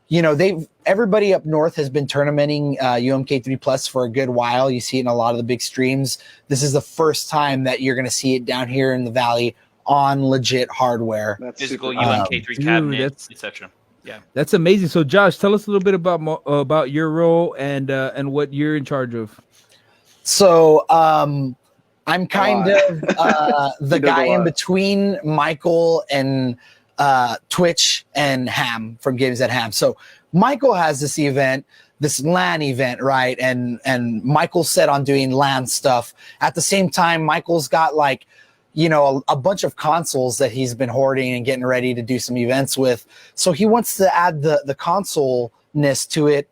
you know, everybody up north has been tournamenting UMK3 Plus for a good while. You see it in a lot of the big streams. This is the first time that you're going to see it down here in the Valley on legit hardware. That's Physical super UMK3 dude, cabinet, that's- etc. Yeah. That's amazing. So, Josh, tell us a little bit about your role and what you're in charge of. So I'm kind of the He does a guy in lot. between Michael and Twitch and Ham from Games at Ham. So Michael has this event, this LAN event, right? And Michael's set on doing LAN stuff. At the same time, Michael's got like, you know, a bunch of consoles that he's been hoarding and getting ready to do some events with. So he wants to add the console-ness to it.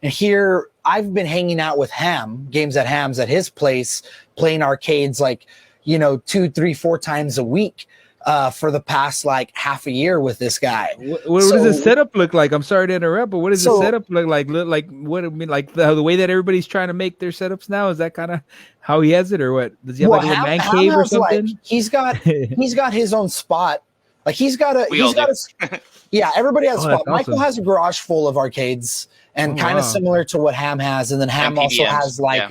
And here I've been hanging out with Ham, Games at Ham's, at his place, playing arcades like, you know, 2, 3, 4 times a week for the past like half a year with this guy. What does the setup look like? I'm sorry to interrupt, but what does the So- setup look like? What I mean, like the way that everybody's trying to make their setups now, is that kind of how he has it, or what? Does he have like a little man Ham cave or has, like, something? he's got his own spot. Like he's got a yeah, everybody has a Oh, spot. that's Michael awesome. has a garage full of arcades, and Oh, kind of wow. similar to what Ham has. And then Ham also PDMs, has like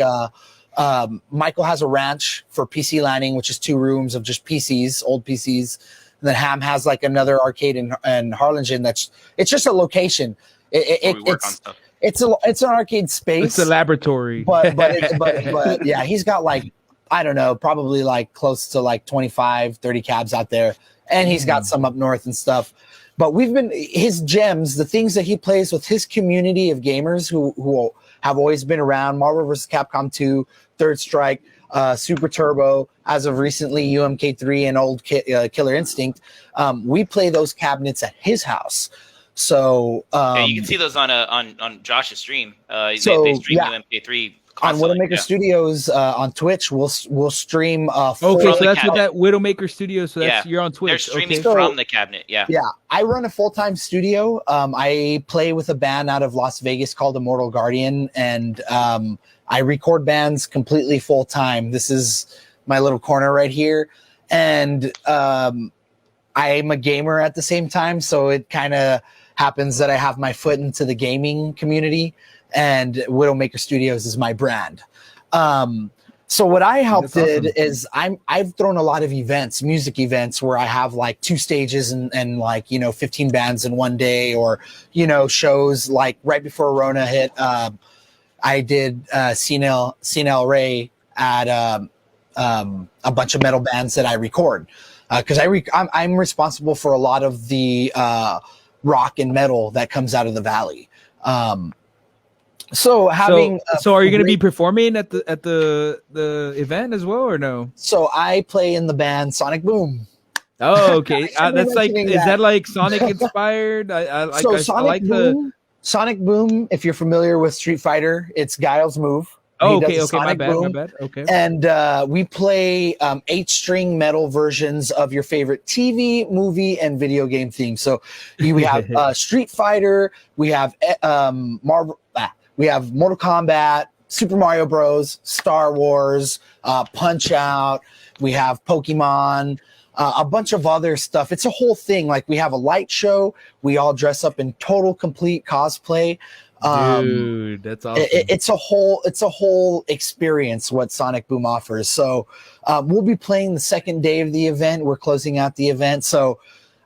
Michael has a ranch for PC landing, which is 2 rooms of just PCs, old PCs. And then Ham has like another arcade in Harlingen. It's just a location. Where we work on stuff. It's an arcade space. It's a laboratory. but yeah, he's got like, I don't know, probably like close to like 25, 30 cabs out there. And he's got some up north and stuff. But his gems, the things that he plays with his community of gamers who have always been around, Marvel vs. Capcom 2, Third Strike, Super Turbo, as of recently UMK3 and old Killer Instinct. We play those cabinets at his house. So Yeah, you can see those on Josh's stream. They so, stream yeah. UMK3 on constantly. WidowMaker Studios on Twitch, we'll stream full. Okay, From so the that's what cabinet. that Widowmaker Studio. So that's Yeah. you're on Twitch. They're streaming Okay. So- from the cabinet. Yeah. Yeah, I run a full-time studio. I play with a band out of Las Vegas called Immortal Guardian, and I record bands completely full-time. This is my little corner right here, and I'm a gamer at the same time, so it kind of happens that I have my foot into the gaming community, and Widowmaker Studios is my brand. So what I helped That's did awesome. is I've thrown a lot of events, music events, where I have like 2 stages and like, you know, 15 bands in one day, or, you know, shows like right before Rona hit. I did CNL Ray at a bunch of metal bands that I record, because I'm responsible for a lot of the rock and metal that comes out of the Valley. So having so are you going to be great- performing at the event as well, or no? So I play in the band Sonic Boom. Oh, okay. I should be That's like, mentioning is that. that like Sonic inspired? I Sonic like the. Boom. Sonic Boom. If you're familiar with Street Fighter, it's Guile's move. Oh, He does okay, the okay, my Sonic bad. Boom. Okay. And we play 8-string metal versions of your favorite TV, movie, and video game themes. So we have Street Fighter, we have Marvel, we have Mortal Kombat, Super Mario Bros, Star Wars, Punch Out. We have Pokemon, a bunch of other stuff. It's a whole thing. Like we have a light show. We all dress up in total complete cosplay. Dude, that's awesome. It's a whole experience what Sonic Boom offers. So we'll be playing the second day of the event. We're closing out the event. So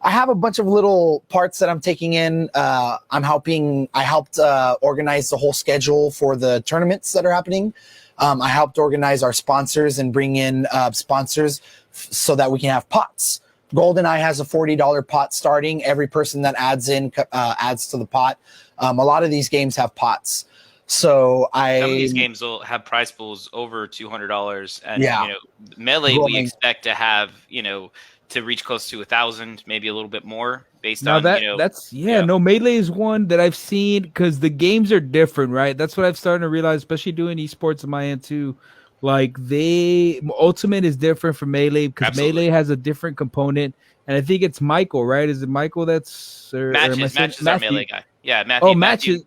I have a bunch of little parts that I'm taking in. I helped organize the whole schedule for the tournaments that are happening. I helped organize our sponsors and bring in sponsors so that we can have pots. GoldenEye has a $40 pot starting. Every person that adds to the pot. A lot of these games have pots. So some of these games will have prize pools over $200, and Melee we expect to have to reach close to 1,000, maybe a little bit more based on No, Melee is one that I've seen because the games are different, right? That's what I've started to realize, especially doing esports in my end too. Like Ultimate is different from Melee because Melee has a different component, and I think it's Michael, right? Is it Michael that's Matches our Melee guy? Yeah, Matthew. Oh, Matthew.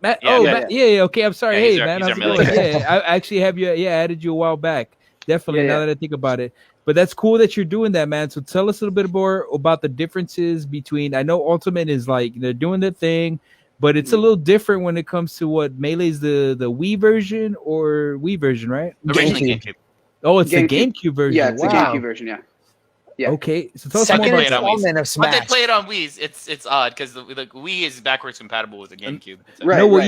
Yeah. Okay, I'm sorry. Hey, man, how's it going? I actually have you. Yeah, I added you a while back. Definitely. Now that I think about it, but that's cool that you're doing that, man. So tell us a little bit more about the differences between. I know Ultimate is like they're doing their thing, but it's a little different when it comes to what Melee's the Wii version or Wii version, right? Originally GameCube. Oh, it's the GameCube version. Yeah, it's the GameCube version. Yeah. Yeah. Okay, so tell us more about installment of Smash. But they play it on Wii's. It's odd because the Wii is backwards compatible with the GameCube.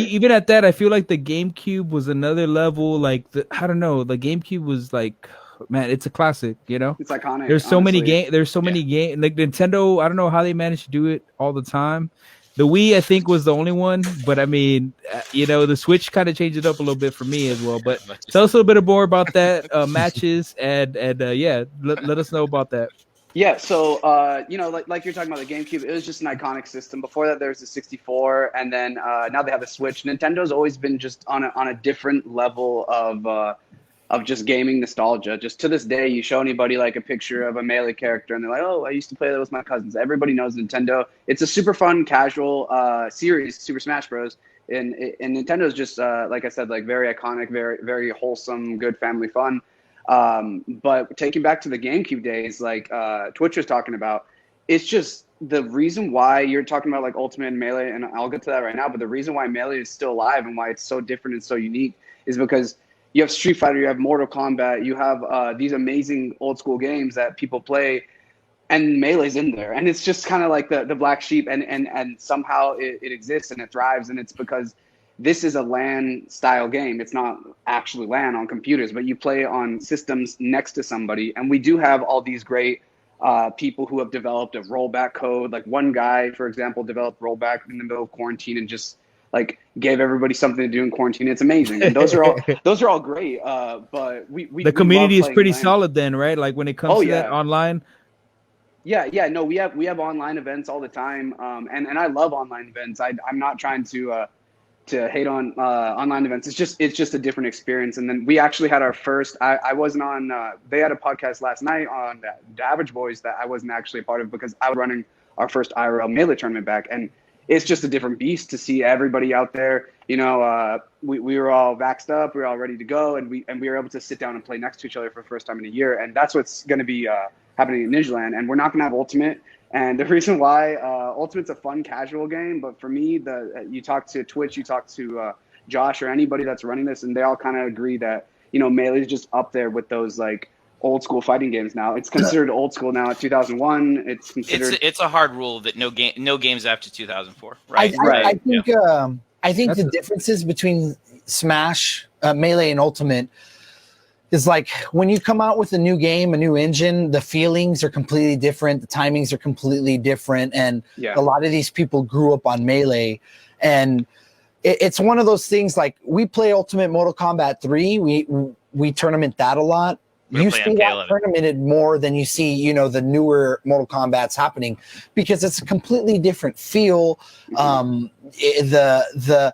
Even at that, I feel like the GameCube was another level. Like I don't know, the GameCube was like, man, it's a classic. It's iconic. There's so many games. There's so many games. Like Nintendo, I don't know how they managed to do it all the time. The Wii, I think, was the only one, but I mean, the Switch kind of changed it up a little bit for me as well. But tell us a little bit more about that matches and let us know about that. Yeah, so like you're talking about the GameCube, it was just an iconic system. Before that, there was the 64, and then now they have the Switch. Nintendo's always been just on a different level of just gaming nostalgia. Just to this day, you show anybody like a picture of a Melee character, and they're like, "Oh, I used to play that with my cousins." Everybody knows Nintendo. It's a super fun, casual series, Super Smash Bros. And Nintendo's just like I said, like very iconic, very very wholesome, good family fun. But taking back to the GameCube days, like Twitch was talking about, it's just the reason why you're talking about like Ultimate and Melee, and I'll get to that right now. But the reason why Melee is still alive and why it's so different and so unique is because you have Street Fighter, you have Mortal Kombat, you have these amazing old school games that people play, and Melee's in there. And it's just kind of like the black sheep, and somehow it exists and it thrives, and it's because this is a LAN style game. It's not actually LAN on computers, but you play on systems next to somebody. And we do have all these great people who have developed a rollback code. Like one guy, for example, developed rollback in the middle of quarantine and just like gave everybody something to do in quarantine. It's amazing. And those are all great. But the community is pretty solid then, right? Like when it comes to that online. Yeah. No, we have online events all the time. And I love online events. I'm not trying to hate on online events. It's just a different experience. And then we actually had our first, I wasn't on, they had a podcast last night on the Average Boys that I wasn't actually a part of because I was running our first IRL Melee tournament back. And it's just a different beast to see everybody out there. We were all vaxxed up, we were all ready to go. And we were able to sit down and play next to each other for the first time in a year. And that's what's going to be happening in Ninja Lan. And we're not going to have Ultimate. And the reason why Ultimate's a fun, casual game, but for me, you talk to Twitch, you talk to Josh or anybody that's running this, and they all kind of agree that Melee's just up there with those like old school fighting games. Now it's considered old school now at 2001. It's considered. It's a hard rule that no games after 2004. Right. I think the differences between Smash, Melee, and Ultimate is like when you come out with a new game, a new engine, the feelings are completely different. The timings are completely different. And a lot of these people grew up on Melee. And it's one of those things like we play Ultimate Mortal Kombat 3. We tournament that a lot. You see that tournamented more than you see, the newer Mortal Kombats happening because it's a completely different feel. The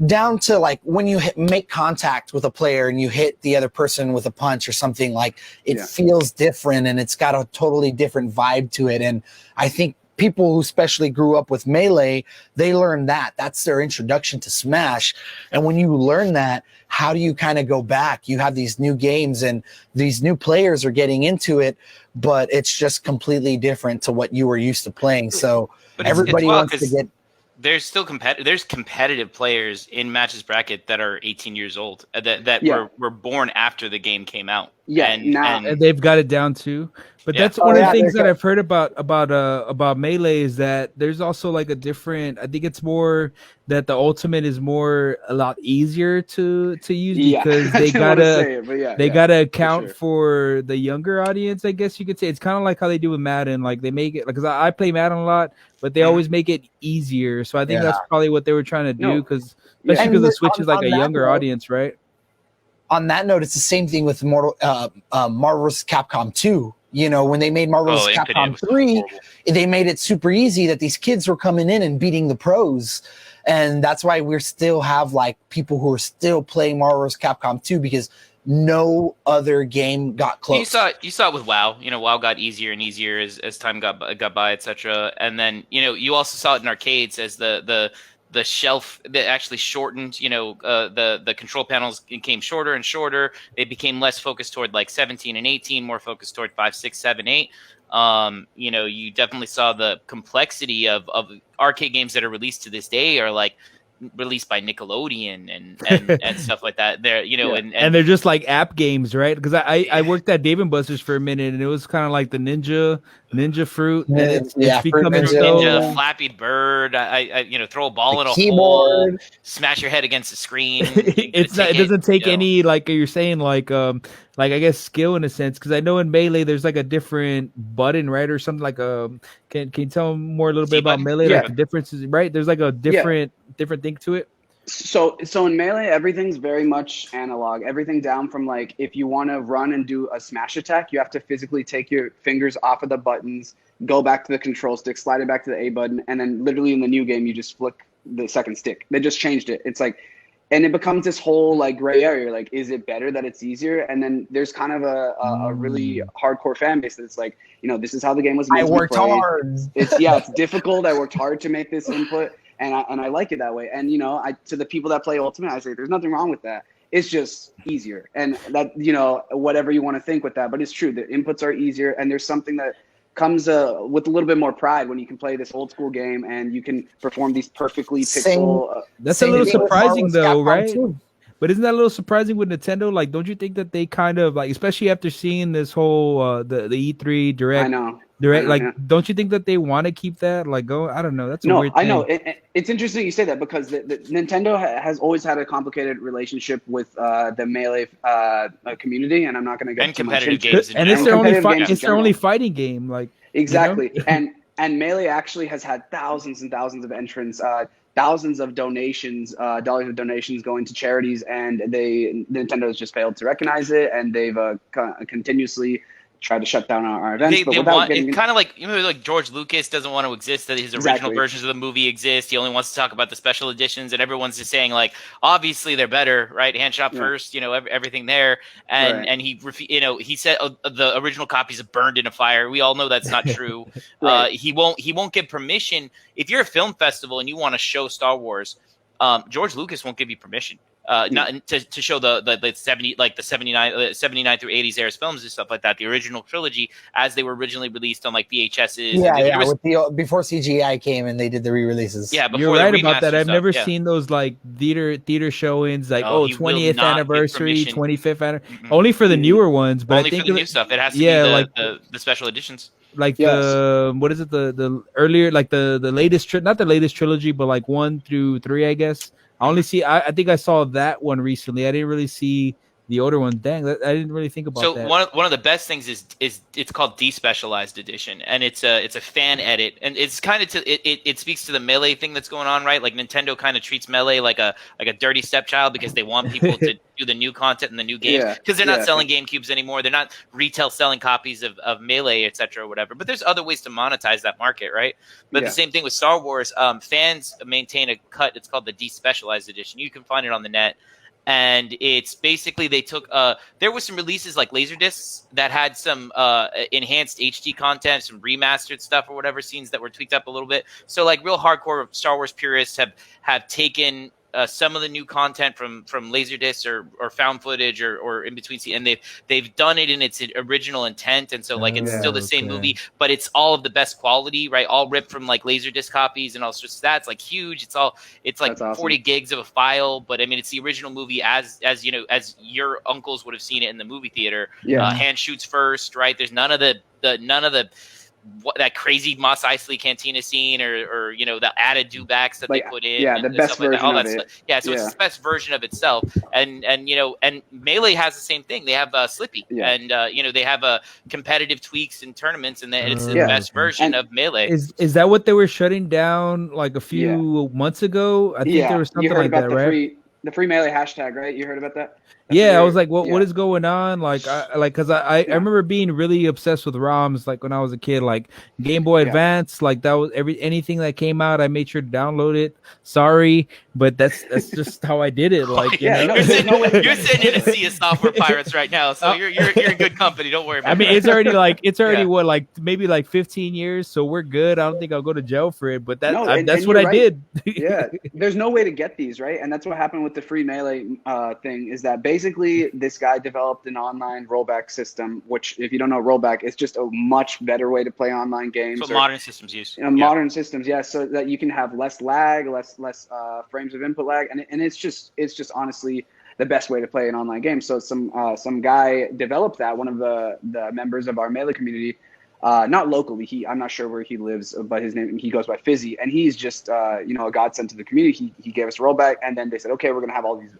down to like when you make contact with a player and you hit the other person with a punch or something, like it feels different and it's got a totally different vibe to it. And I think people who especially grew up with Melee, they learn that. That's their introduction to Smash. And when you learn that, how do you kind of go back? You have these new games and these new players are getting into it, but it's just completely different to what you were used to playing. So everybody wants to get... There's still competitive players in Matches bracket that are 18 years old that were born after the game came out. Yeah, and, now and And they've got it down too. But Yeah. that's Oh, one of yeah, the things they're that I've heard about Melee is that there's also like a different. I think it's more that the ultimate is more a lot easier to use yeah, because I they didn't want to gotta say it, but yeah, they yeah, gotta account sure. for the younger audience. I guess you could say it's kind of like how they do with Madden. Like they make it because I play Madden a lot, but they Mhm. always make it easier. So I think that's probably what they were trying to do No, because yeah. especially And because the with- Switch is like on a that younger note- audience, right? On that note, it's the same thing with Marvel's Capcom 2. You know, when they made Marvel's Infinite Capcom was 3, horrible. they made it super easy that these kids were coming in and beating the pros. And that's why we still have like people who are still playing Marvel's Capcom 2 because no other game got close. You saw it with WoW. You know, WoW got easier and easier as time got by, etc. And then you also saw it in arcades as the shelf that actually shortened. The control panels became shorter and shorter. They became less focused toward like 17 and 18, more focused toward 5, 6, 7, 8. You definitely saw the complexity of arcade games that are released to this day are like released by Nickelodeon and stuff like that. They're Yeah. And they're just like app games, right? Because I worked at Dave and Buster's for a minute, and it was kind of like the Ninja Fruit, and it's Yeah, Fruit becoming Ninja. so. Ninja, Flappy Bird. I throw a ball in The a keyboard. hole, smash your head against the screen. It's not. It doesn't take any like you're saying like I guess skill in a sense because I know in Melee there's like a different button, right, or something like Can you tell more a little bit about C-button? Melee? Yeah. Like the differences, right? There's like a different thing to it. So in Melee, everything's very much analog. Everything down from like if you want to run and do a smash attack, you have to physically take your fingers off of the buttons, go back to the control stick, slide it back to the A button, and then literally in the new game you just flick the second stick. They just changed it. It's like, and it becomes this whole like gray area. Like, is it better that it's easier? And then there's kind of a really hardcore fan base that's like, this is how the game was meant I to be worked played. hard. It's difficult. I worked hard to make this input. And I like it that way. And, to the people that play Ultimate, I say there's nothing wrong with that. It's just easier. And that, whatever you want to think with that. But it's true. The inputs are easier. And there's something that comes with a little bit more pride when you can play this old school game and you can perform these perfectly pixel. That's a Same little thing with surprising Marvel's though, Capcom right? 2. But isn't that a little surprising with Nintendo? Like, don't you think that they kind of like, especially after seeing this whole the E3 direct? I know. Like, yeah. don't you think that they want to keep that? Like, I don't know. That's a No, weird thing. I know. It's interesting you say that because the Nintendo has always had a complicated relationship with the Melee community, and I'm not going to get And too much competitive into games in And it's general. their only competitive games in it's their only general. fighting game. Like, Exactly. And Melee actually has had thousands and thousands of entrants, thousands of donations, dollars of donations going to charities, and Nintendo has just failed to recognize it, and they've continuously tried to shut down our events. They want it's kind of like like George Lucas doesn't want to exist that his original Exactly. versions of the movie exist. He only wants to talk about the special editions, and everyone's just saying like, obviously they're better, right? Handshot first, everything there, and Right. and he said the original copies are burned in a fire. We all know that's not true. Right. He won't give permission if you're a film festival and you want to show Star Wars. George Lucas won't give you permission. Not to show the 79 through 80s eras films and stuff like that, the original trilogy as they were originally released on like VHSs. Before CGI came and they did the re-releases. Yeah, before you're the right about remaster that. I've stuff, never yeah. seen those like theater showings, like No, he will 20th not give anniversary, permission. 25th anniversary. Mhm. Only for the newer ones, but Only I think for the new stuff. It has to yeah, be like the special editions. like Yes. the what is it the earlier like the latest not the latest trilogy, but like 1 through 3, I guess. I only see. I think I saw that one recently. I didn't really see the older one. Dang, I didn't really think about So that. one of the best things is it's called Despecialized Edition, and it's a fan edit, and it's kind of it speaks to the Melee thing that's going on, right? Like Nintendo kind of treats Melee like a dirty stepchild because they want people to do the new content and the new games Yeah, because they're not yeah. selling GameCubes anymore. They're not retail selling copies of Melee, etc. or whatever. But there's other ways to monetize that market, right? But Yeah. the same thing with Star Wars. Fans maintain a cut. It's called the Despecialized Edition. You can find it on the net. And it's basically they took there was some releases like Laserdiscs that had some enhanced HD content, some remastered stuff or whatever, scenes that were tweaked up a little bit. So like real hardcore Star Wars purists have taken some of the new content from Laserdisc or found footage or in between, and they've done it in its original intent, and so like it's still the same movie, but it's all of the best quality, right? All ripped from like Laserdisc copies and all sorts of that's like huge. It's like That's 40 awesome. gigs of a file, but I mean it's the original movie as you know, as your uncles would have seen it in the movie theater. Yeah. Hand shoots first, right? There's none of the that crazy Mos Eisley Cantina scene or you know the added dewbacks that Like, they put in. yeah, and the best stuff like that, version all of that it. stuff. Yeah, so it's the best version of itself. And you know, and Melee has the same thing. They have Slippy, Yeah. and you know they have competitive tweaks in tournaments, and it's the Yeah. best version And of Melee. Is that what they were shutting down like a few months ago? I think there was something you heard like about that, right? the free Melee hashtag, right? You heard about that? Yeah, I was like, what Yeah. is going on? Like, because I remember being really obsessed with ROMs, like when I was a kid, like Game Boy Yeah. Advance, like that was anything that came out, I made sure to download it. Sorry, but that's just how I did it. Like, you Yeah, know? no, there's no way- You're sitting in a sea of software pirates right now, so you're in good company. Don't worry about I mean, it. it's already Yeah. what, like maybe like 15 years, so we're good. I don't think I'll go to jail for it, but No, and that's what you're I right. did. Yeah, there's no way to get these, right? And that's what happened with the free Melee thing, is that basically this guy developed an online rollback system, which if you don't know rollback, it's just a much better way to play online games. That's what modern systems use. Modern systems, yeah, so that you can have less lag, less frames of input lag, and it's just honestly the best way to play an online game. So some guy developed that, one of the members of our Melee community, not locally. I'm not sure where he lives, but he goes by Fizzy, and he's just a godsend to the community. He gave us rollback, and then they said, okay, we're gonna have all these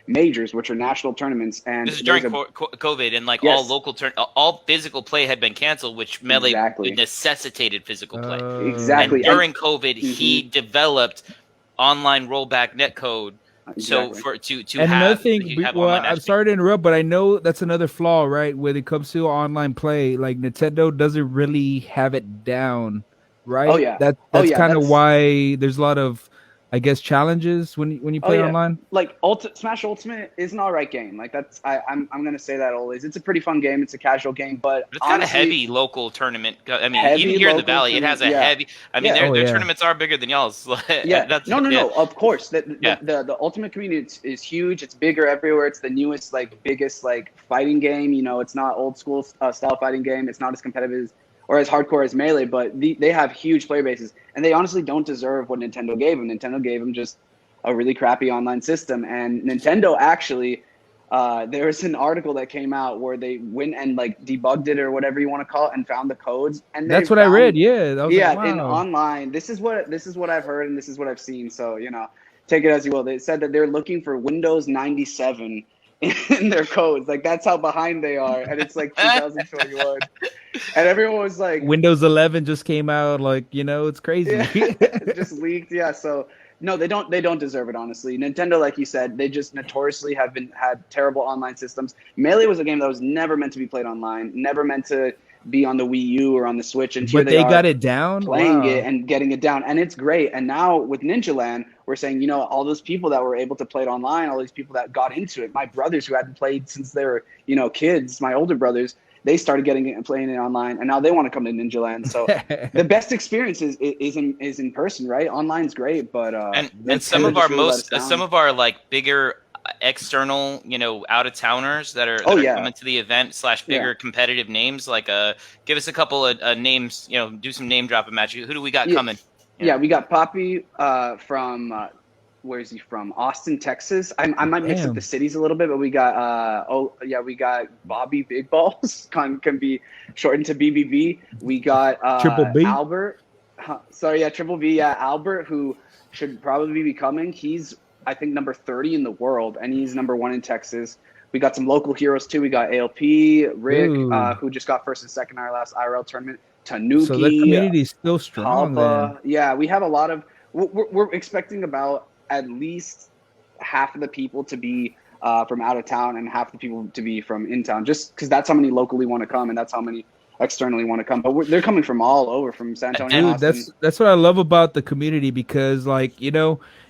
majors, which are national tournaments. And this is during COVID, and like Yes. all local all physical play had been canceled, which Melee necessitated physical play. Exactly. And during COVID, he developed online rollback netcode. So to And have, another thing, have well, online I'm matchmaking. sorry to interrupt, but I know that's another flaw, right? When it comes to online play, like Nintendo doesn't really have it down, right? Oh, yeah. That's Oh, yeah, kind of that's- why there's a lot of, I guess, challenges when you play online. Like Smash Ultimate is an alright game. Like I'm gonna say that always. It's a pretty fun game. It's a casual game, but It's got a heavy local tournament. I mean, Heavy even here in the local Valley, it has a tournament, heavy. I mean, their tournaments are bigger than y'all's. Yeah, no. Of course, the Ultimate community is huge. It's bigger everywhere. It's the newest, biggest, fighting game. You know, it's not old school style fighting game. It's not as competitive or as hardcore as Melee, but they have huge player bases, and they honestly don't deserve what Nintendo gave them. Nintendo gave them just a really crappy online system, and Nintendo actually, there was an article that came out where they went and debugged it or whatever you want to call it, and found the codes. And That's what I read. Yeah, I was yeah, like, wow. in online, this is what I've heard, and this is what I've seen. So take it as you will. They said that they're looking for Windows 97 in their codes. That's how behind they are, and it's 2021, and everyone was like, Windows 11 just came out. It's crazy. yeah, it just leaked. Yeah, so. No, they don't deserve it, honestly. Nintendo, like you said, they just notoriously had terrible online systems. Melee was a game that was never meant to be played online, never meant to be on the Wii U or on the Switch. And but they got it down, playing it and getting it down, and it's great. And now with Ninja Lan, we're saying, all those people that were able to play it online, all these people that got into it, my brothers who hadn't played since they were kids, my older brothers. They started getting it and playing it online, and now they want to come to Ninja Land. So the best experience is in person, right? Online's great, but and some of our bigger external, out of towners that are coming to the event / bigger competitive names. Give us a couple of names. Do some name dropping match. Who do we got coming? Yeah, we got Poppy from. Where is he from? Austin, Texas. I might mix up the cities a little bit, but we got we got Bobby Big Balls, can be shortened to BBB. We got Triple B. Albert. Triple B. Yeah, Albert, who should probably be coming. He's I think number 30 in the world, and he's number 1 in Texas. We got some local heroes too. We got ALP, Rick, who just got first and second in our last IRL tournament. Tanuki. So the community is still strong. Palpa. Yeah, we have a lot of. We're expecting about at least half of the people to be from out of town and half the people to be from in town, just because that's how many locally want to come and that's how many externally want to come. But they're coming from all over, from San Antonio. Dude, that's what I love about the community, because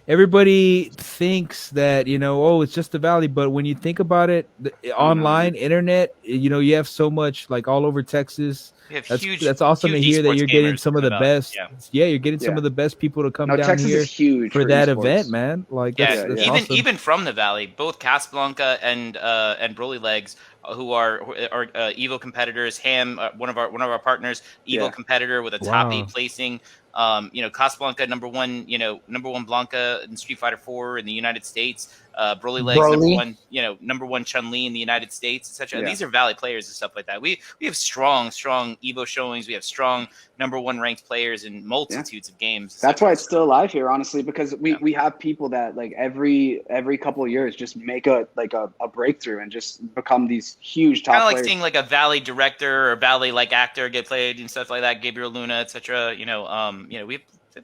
everybody thinks that, oh, it's just the Valley, but when you think about it, online, internet, you have so much like all over Texas. We have That's awesome to hear that you're getting some of the best. Yeah. You're getting some of the best people to come down Texas here is huge for that esports. event, man. Like, that's awesome. Even from the Valley, both Casablanca and Broly Legs, who are Evo competitors. Ham, one of our partners, Evo competitor with a top 8 placing. Casablanca number one Blanca in Street Fighter 4 in the United States. Broly Legs number one Chun-Li in the United States, etc. Yeah. These are Valley players and stuff like that. We have strong Evo showings. We have strong number one ranked players in multitudes of games. That's why it's still alive here, honestly, because we have people that like every couple of years just make a breakthrough and just become these huge top players. Kind of like seeing like a Valley director or Valley like actor get played and stuff like that. Gabriel Luna, etc.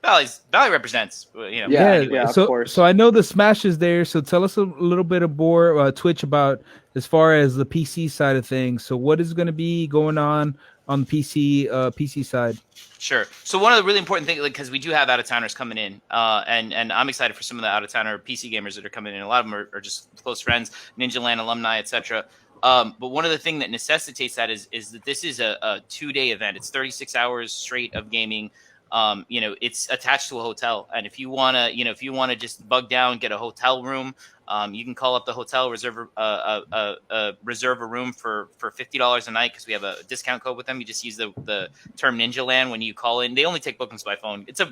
Valley represents. Of course. So I know the Smash is there. So tell us a little bit more Twitch about as far as the PC side of things. So what is going to be going on the PC side? Sure. So one of the really important things, because we do have out-of-towners coming in, and I'm excited for some of the out-of-towner PC gamers that are coming in. A lot of them are just close friends, Ninja Lan alumni, etc. But one of the things that necessitates that is that this is a 2-day event. It's 36 hours straight of gaming. It's attached to a hotel, and if you wanna just bug down, get a hotel room, you can call up the hotel, reserve a room for $50 a night because we have a discount code with them. You just use the term Ninja Lan when you call in. They only take bookings by phone. It's a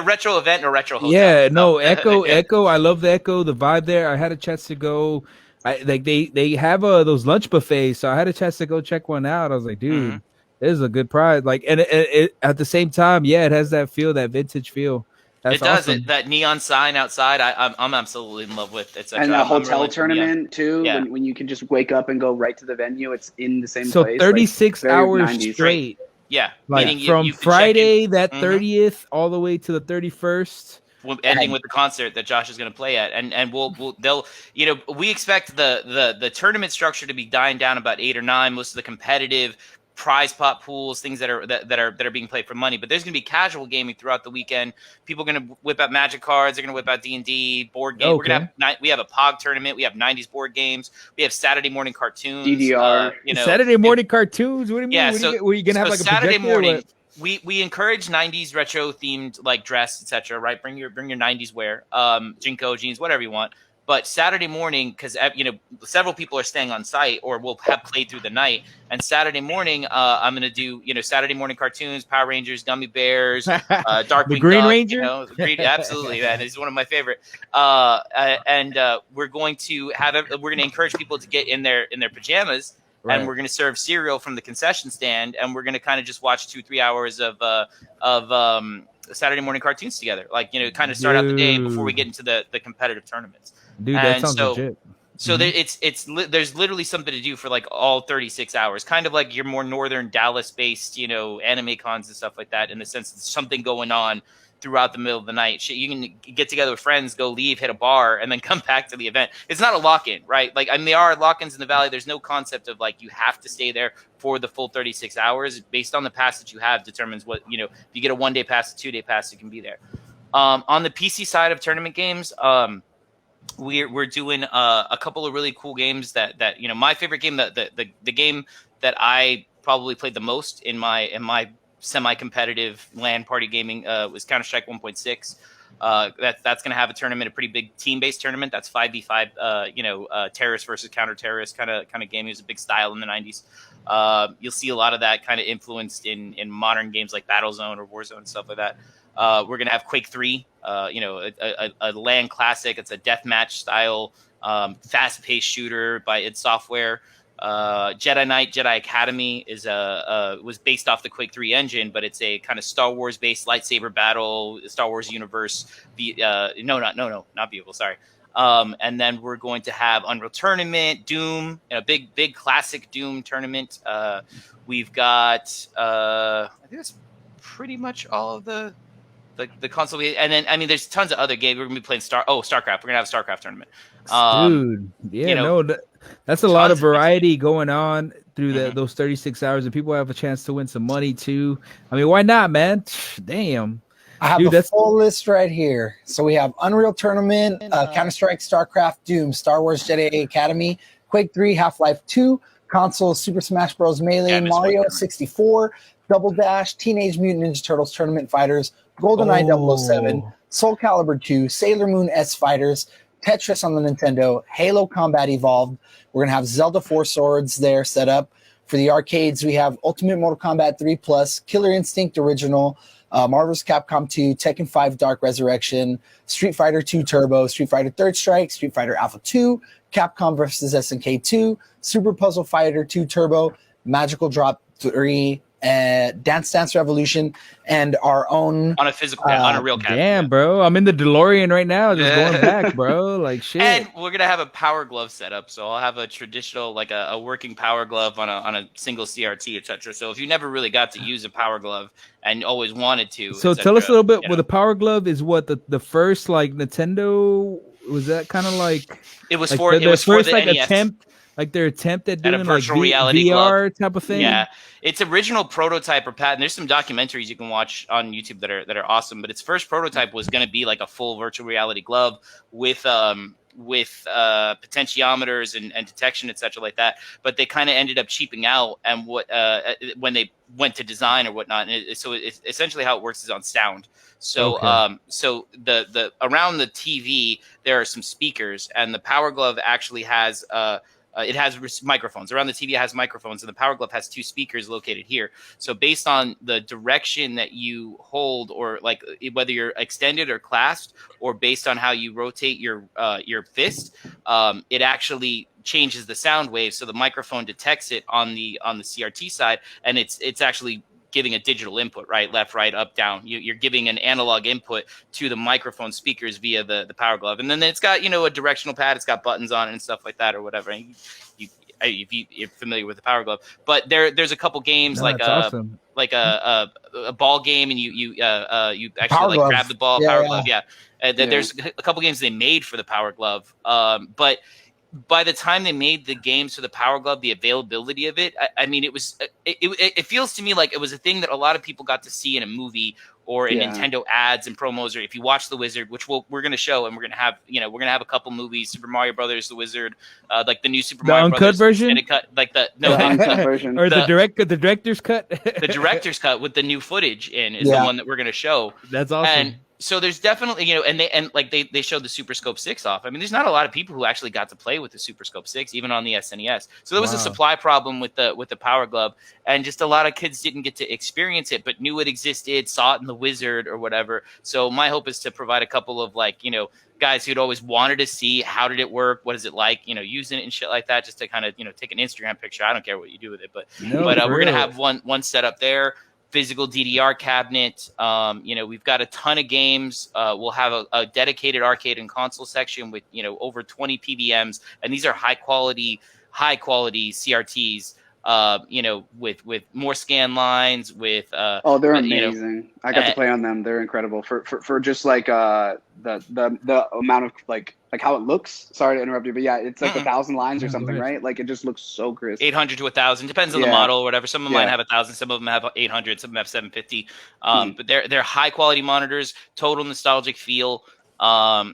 retro event and a retro hotel. Yeah, no, Echo. I love the Echo, the vibe there. I had a chance to go. They have those lunch buffets, so I had a chance to go check one out. I was like, dude. Mm-hmm. This is a good prize. Like, and it at the same time, it has that feel, that vintage feel. That's awesome. That neon sign outside. I'm absolutely in love with it. And the hotel tournament too. Yeah. When you can just wake up and go right to the venue, it's in the same place. So 36 hours 90s. Straight. Yeah, like from Friday that 30th all the way to the 31st. Ending with the concert that Josh is going to play at, and we expect the tournament structure to be dying down about 8 or 9. Most of the competitive prize pot pools, things that are being played for money, but there's going to be casual gaming throughout the weekend. People are going to whip out Magic cards. They're going to whip out D&D board games. Okay. We have a POG tournament. We have 90s board games. We have Saturday morning cartoons. DDR. Saturday morning cartoons. What do you mean? Yeah. Were you going to have like a Saturday morning? What? We encourage 90s retro themed like dress, etc. Right? Bring your 90s wear, Jinko jeans, whatever you want. But Saturday morning, because several people are staying on site or will have played through the night. And Saturday morning, I'm going to do Saturday morning cartoons, Power Rangers, Gummy Bears, Darkwing the Green Duck, Ranger. Absolutely, man, he's one of my favorite. And we're going to encourage people to get in their pajamas. Right. And we're going to serve cereal from the concession stand, and we're going to kind of just watch 2-3 hours of Saturday morning cartoons together, kind of start out the day before we get into the competitive tournaments. Dude, that sounds legit. So there's literally something to do for like all 36 hours, kind of like your more northern Dallas-based, anime cons and stuff like that. In the sense there's something going on throughout the middle of the night. You can get together with friends, go leave, hit a bar, and then come back to the event. It's not a lock-in, right? Like, I mean, there are lock-ins in the Valley. There's no concept of like you have to stay there for the full 36 hours. Based on the pass that you have determines what, if you get a 1-day pass, a 2-day pass, you can be there. On the PC side of tournament games, we're doing a couple of really cool games that my favorite game, the game that I probably played the most in my semi-competitive LAN party gaming was Counter-Strike 1.6. That's going to have a tournament, a pretty big team-based tournament. That's 5v5, terrorist versus counter-terrorist kind of gaming. It was a big style in the 90s. You'll see a lot of that kind of influenced in modern games like Battlezone or Warzone and stuff like that. We're going to have Quake 3, a LAN classic. It's a deathmatch style, fast-paced shooter by id Software. Jedi Knight, Jedi Academy was based off the Quake 3 engine, but it's a kind of Star Wars based lightsaber battle, Star Wars universe. Not vehicle. Sorry. And then we're going to have Unreal Tournament, Doom, a big classic Doom tournament. We've got, I think that's pretty much all of the console. And then, I mean, there's tons of other games. We're going to be playing StarCraft. We're going to have a StarCraft tournament. Dude, yeah, that's a lot of variety going on through those 36 hours, and people have a chance to win some money too. I mean, why not, man? Damn. I have Dude, the that's- full list right here. So we have Unreal Tournament, Counter-Strike, StarCraft, Doom, Star Wars Jedi Academy, Quake 3, Half-Life 2, console Super Smash Bros. Melee, Yeah, I miss Mario Quake. 64, Double Dash, Teenage Mutant Ninja Turtles Tournament Fighters, GoldenEye 007, Oh. Soul Calibur 2, Sailor Moon S Fighters, Tetris on the Nintendo, Halo Combat Evolved. We're going to have Zelda 4 Swords there set up. For the arcades, we have Ultimate Mortal Kombat 3 Plus, Killer Instinct Original, Marvel's Capcom 2, Tekken 5 Dark Resurrection, Street Fighter 2 Turbo, Street Fighter Third Strike, Street Fighter Alpha 2, Capcom vs. SNK 2, Super Puzzle Fighter 2 Turbo, Magical Drop 3, Dance Dance Revolution, and our own On a physical, on a real cabinet. Damn, bro. I'm in the DeLorean right now, just going back, bro. Like shit. And we're gonna have a power glove set up, so I'll have a traditional, like a working power glove on a single CRT, etc. So if you never really got to use a power glove and always wanted to, So et tell us a cetera, little bit. you With know. the Power Glove is what the first like Nintendo was that kind of like It was like for the it was for first the like NES. attempt, like their attempt at At a doing like virtual reality VR type of thing. Yeah, its original prototype or patent. There's some documentaries you can watch on YouTube that are awesome. But its first prototype was going to be like a full virtual reality glove with potentiometers and detection, etc., like that. But they kind of ended up cheaping out, and when they went to design or whatnot. And so it's essentially how it works is on sound. So Okay. so the around the TV there are some speakers, and the Power Glove actually has it has microphones. Around the TV it has microphones, and the Power Glove has two speakers located here. So based on the direction that you hold, or like whether you're extended or clasped, or based on how you rotate your fist, it actually changes the sound wave. So the microphone detects it on the CRT side, and it's actually giving a digital input, right, left, right, up, down. You're giving an analog input to the microphone speakers via the Power Glove, and then it's got a directional pad. It's got buttons on it and stuff like that, or whatever. And if you're familiar with the Power Glove, but there's a couple games No, that's awesome. like a ball game, and you actually Power like Glove. grab the ball. Yeah, Power yeah. Glove, yeah. There's a couple games they made for the Power Glove, but by the time they made the games for the Power Glove, the availability of it, I mean, it feels to me like it was a thing that a lot of people got to see in a movie or in Nintendo ads and promos, or if you watch The Wizard, which we're going to show, and we're going to have a couple movies, Super Mario Brothers, The Wizard, like the new Super The Mario uncut Brothers version? extended cut, like the uncut version. Or the director's cut. the director's cut with the new footage in is Yeah. the one that we're going to show. That's awesome. And so there's definitely, and they showed the Super Scope 6 off. I mean, there's not a lot of people who actually got to play with the Super Scope 6, even on the SNES. So there was a Wow. supply problem with the Power Glove, and just a lot of kids didn't get to experience it, but knew it existed, saw it in the Wizard or whatever. So my hope is to provide a couple of guys who'd always wanted to see how did it work, what is it like, using it and shit like that, just to kind of take an Instagram picture. I don't care what you do with it, but No, we're for gonna real. have one set up there. Physical DDR cabinet. We've got a ton of games. We'll have a dedicated arcade and console section with over 20 PBMs, and these are high quality CRTs. With more scan lines. With they're you know, amazing. I got to play on them. They're incredible for just like the amount of like how it looks. Sorry to interrupt you, but yeah, it's like 1,000 lines or No, go something, ahead. right? Like it just looks so crisp. 800 to 1,000 depends on the Yeah. model or whatever. Some of mine Yeah. have 1,000, some of them have 800, some of them have 750. But they're high quality monitors, total nostalgic feel. We're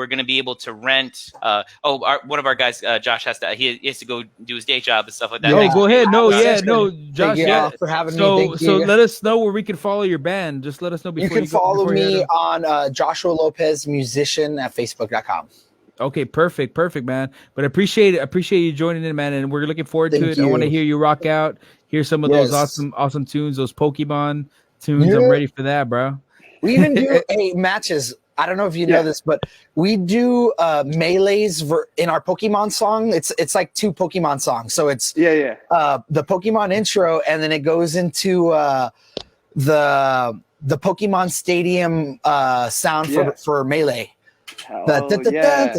going to be able to rent. One of our guys, Josh, has to go do his day job and stuff like that. No, Yeah. go ahead. No, Yeah. Josh. Thank you Yeah. all for having me. So Thank you. let us know where we can follow your band. Just let us know before You can go- follow before you head me out. on Joshua Lopez Musician at Facebook.com. Okay, perfect, man. But I appreciate you joining in, man, and we're looking forward to Thank it. I want to you. hear you rock out, hear some of those Yes. awesome tunes, those Pokemon tunes. I'm Yeah. ready for that, bro. We even do matches. I don't know if you know this, but we do melees in our Pokemon song. It's like two Pokemon songs. So it's Yeah. the Pokemon intro, and then it goes into the Pokemon Stadium sound for Melee. Oh, yeah.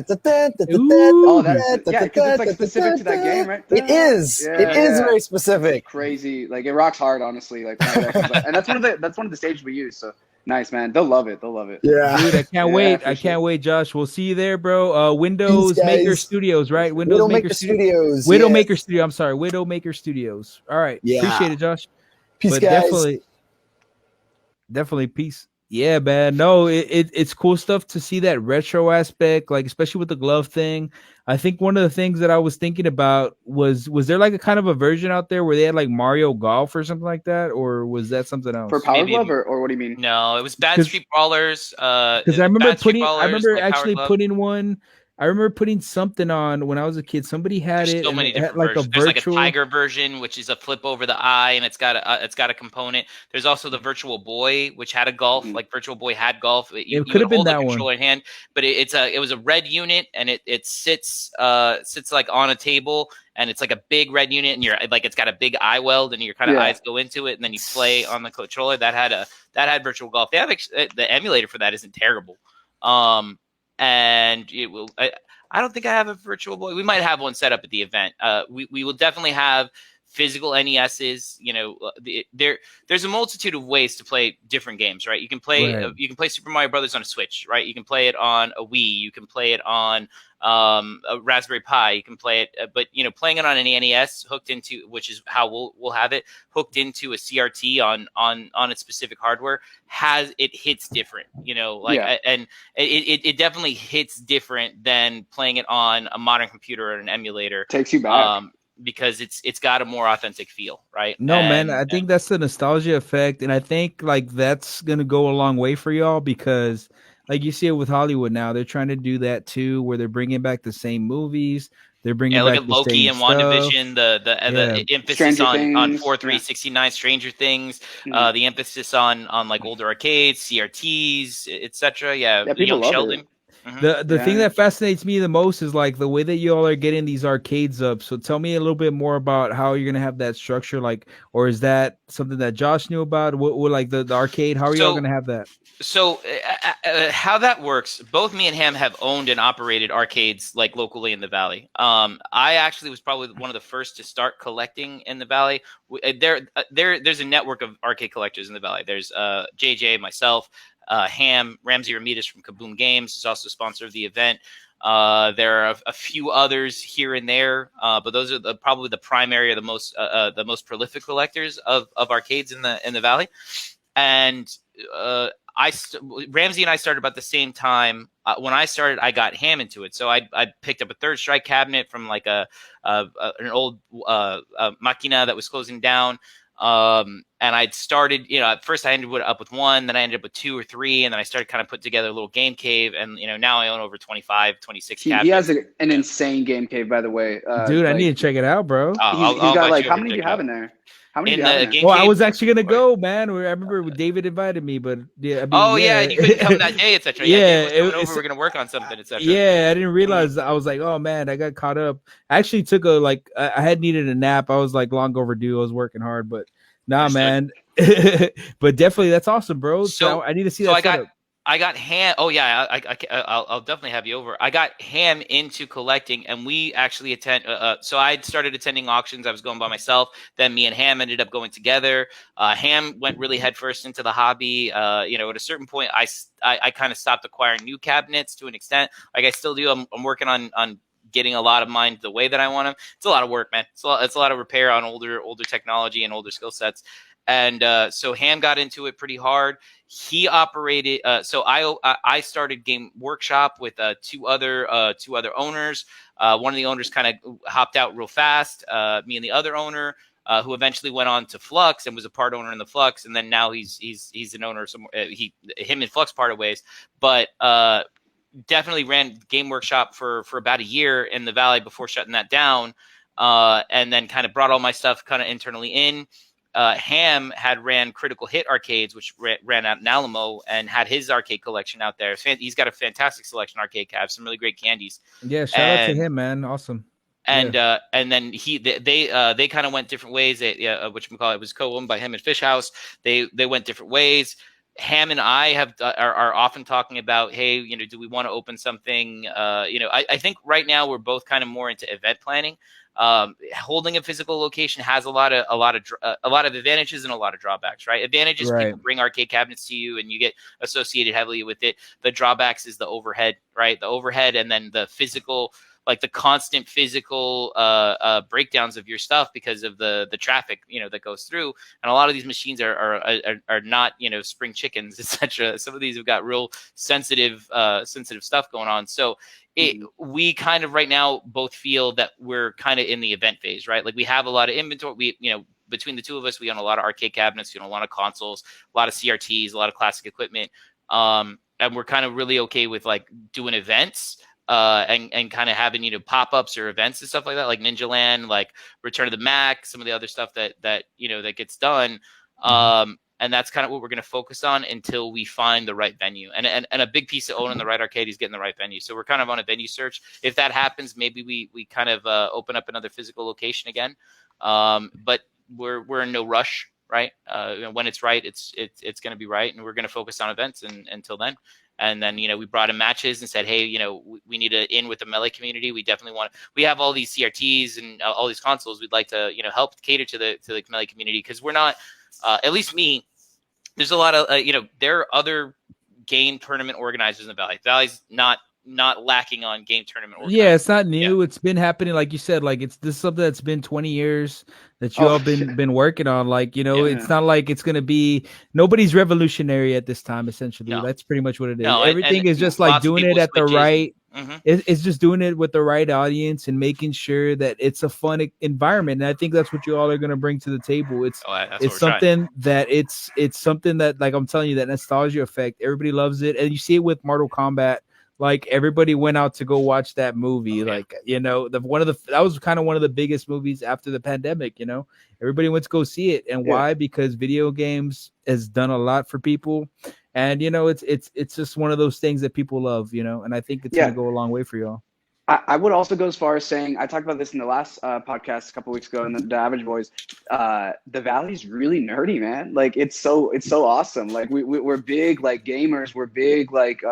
Ooh. Oh, because it's like specific to that game, right? It is. Yeah, It is yeah. very specific. Crazy. Like it rocks hard, honestly. Like whenever that comes up. And that's one of the stages we use. So nice, man. They'll love it. Yeah. Dude, I can't Yeah, wait. for I sure. can't wait, Josh. We'll see you there, bro. Windows Peace, Maker guys. Studios, right? Windows Maker Studios. Widowmaker yes. Studio. I'm sorry, Widowmaker Studios. All right. Yeah. Appreciate it, Josh. Peace, But guys. definitely peace. Yeah, man. No, it's cool stuff to see that retro aspect, like especially with the glove thing. I think one of the things that I was thinking about was there like a kind of a version out there where they had like Mario Golf or something like that, or was that something For else? Power Maybe Glove, or what do you mean? no, it was Bad Because Street Brawlers. because It was Bad Street I Brawlers, remember like Power actually Glove. putting one. I remember putting something on when I was a kid. Somebody had There's it, so and many it had different like a versions. There's like a virtual. tiger version, which is a flip over the eye, and it's got a component. There's also the Virtual Boy, which had a golf. Mhm. Like Virtual Boy had golf. You It could would have been hold the that one. controller in hand, but it was a red unit, and it sits like on a table, and it's like a big red unit, and you're like it's got a big eye weld, and your kind of Yeah. eyes go into it, and then you play on the controller. That had Virtual Golf. They have the emulator for that isn't terrible. And it will. I don't think I have a Virtual Boy. We might have one set up at the event. We will definitely have physical NESs. You know, there's a multitude of ways to play different games, right? You can play Super Mario Brothers on a Switch, right? You can play it on a Wii. You can play it on a Raspberry Pi. You can play it, but you know, playing it on an NES hooked into, which is how we'll have it hooked into a CRT on its specific hardware, hits different, you know, like Yeah. and it definitely hits different than playing it on a modern computer or an emulator. Takes you back. Because it's got a more authentic feel, right? No, man, I think that's the nostalgia effect, and I think like that's gonna go a long way for y'all because, like you see it with Hollywood now, they're trying to do that too, where they're bringing back the same movies, they're bringing look back at the Loki same and stuff. WandaVision, the emphasis Stranger on Things, 4369 Stranger Things, Mhm. the emphasis on like older arcades, CRTs, etc. Yeah, Yeah, people Young love Sheldon. it. The thing Yeah. that fascinates me the most is like the way that you all are getting these arcades up. So tell me a little bit more about how you're gonna have that structure, like, or is that something that Josh knew about? What like the arcade? How are y'all So gonna have that? So how that works, both me and Ham have owned and operated arcades like locally in the Valley. I actually was probably one of the first to start collecting in the Valley. There's a network of arcade collectors in the Valley. There's JJ, myself, Ham, Ramsey Ramirez from Kaboom Games is also a sponsor of the event. There are a few others here and there, but those are probably the primary or the most prolific collectors of arcades in the Valley. And Ramsey and I started about the same time. When I started, I got Ham into it. So I picked up a Third Strike cabinet from like an old Machina that was closing down. And I'd started, you know, at first I ended up with one, then I ended up with 2 or 3, and then I started kind of putting together a little game cave. And, you know, now I own over 25, 26 cabinets. He has an insane game cave, by the way. Dude, I like, need to check it out, bro. I'll he's got invite like, you how over many to do you check it have out. in there? How many In do you have the in there? game Well, I cave? was actually gonna go, man. I remember David invited me, but yeah, I mean, Oh yeah, and you couldn't come that day, etc. Yeah, Yeah, David was coming it's- over. We're gonna work on something, etc. Yeah, I didn't realize. I was like, oh man, I got caught up. I actually took I had needed a nap. I was like long overdue. I was working hard, but nah, Understood. man. But definitely, that's awesome, bro. So I need to see that. I got Ham. Oh yeah, I'll definitely have you over. I got Ham into collecting, and we actually attend. So I started attending auctions. I was going by myself. Then me and Ham ended up going together. Ham went really headfirst into the hobby. You know, at a certain point, I kind of stopped acquiring new cabinets to an extent. Like I still do. I'm working on getting a lot of mine the way that I want them. It's a lot of work, man. It's a lot of repair on older technology and older skill sets. And so Ham got into it pretty hard. He operated. So I started Game Workshop with two other owners. One of the owners kind of hopped out real fast. Me and the other owner, who eventually went on to Flux and was a part owner in the Flux, and then now he's an owner of some. Him and Flux parted ways, but definitely ran Game Workshop for about a year in the Valley before shutting that down, and then kind of brought all my stuff kind of internally in. Ham had ran Critical Hit Arcades, which ran out in Alamo, and had his arcade collection out there. He's got a fantastic selection of arcade cabs, some really great candies. Yeah, shout out to him, man. Awesome. And and then they kind of went different ways. Whatchamacallit, it was co-owned by him and Fish House. They went different ways. Ham and I are often talking about, hey, you know, do we want to open something? You know, I think right now we're both kind of more into event planning. Holding a physical location has a lot of advantages and a lot of drawbacks, right? Advantages, Right. People bring arcade cabinets to you and you get associated heavily with it. The drawbacks is the overhead, right? The overhead, and then the physical like the constant physical breakdowns of your stuff because of the traffic, that goes through. And a lot of these machines are not, spring chickens, etc. Some of these have got real sensitive stuff going on. So we kind of right now both feel that we're kind of in the event phase, right? Like we have a lot of inventory. We, between the two of us, we own a lot of arcade cabinets, a lot of consoles, a lot of CRTs, a lot of classic equipment. And we're kind of really okay with like doing events and kind of having, pop-ups or events and stuff like that, like Ninja Lan, like Return of the Mac, some of the other stuff that gets done. And that's kind of what we're going to focus on until we find the right venue. And a big piece of owning the right arcade is getting the right venue. So we're kind of on a venue search. If that happens, maybe we kind of open up another physical location again. But we're in no rush, right? When it's right, it's going to be right, and we're going to focus on events until then. And then we brought in matches and said, hey, we need to in with the Melee community. We definitely we have all these CRTs and all these consoles. We'd like to help cater to the Melee community, because we're not, at least me. There's a lot of there are other game tournament organizers in the Valley. Valley's not lacking on game tournament organizers. Yeah, it's not new. Yeah. It's been happening, like you said. Like this is something that's been 20 years that you all been working on. Like it's not like it's gonna be nobody's revolutionary at this time. Essentially, that's pretty much what it is. No, everything is just like doing it at the right. It's just doing it with the right audience and making sure that it's a fun environment. And I think that's what you all are going to bring to the table. It's something that it's something that, like I'm telling you, that nostalgia effect. Everybody loves it, and you see it with Mortal Kombat. Like everybody went out to go watch that movie. That was kind of one of the biggest movies after the pandemic. Everybody went to go see it, and why? Because video games has done a lot for people. And it's just one of those things that people love, and I think it's gonna go a long way for y'all. I would also go as far as saying, I talked about this in the last podcast a couple weeks ago in the Average Boys. The Valley's really nerdy, man. Like it's so awesome. Like we're big like gamers. We're big like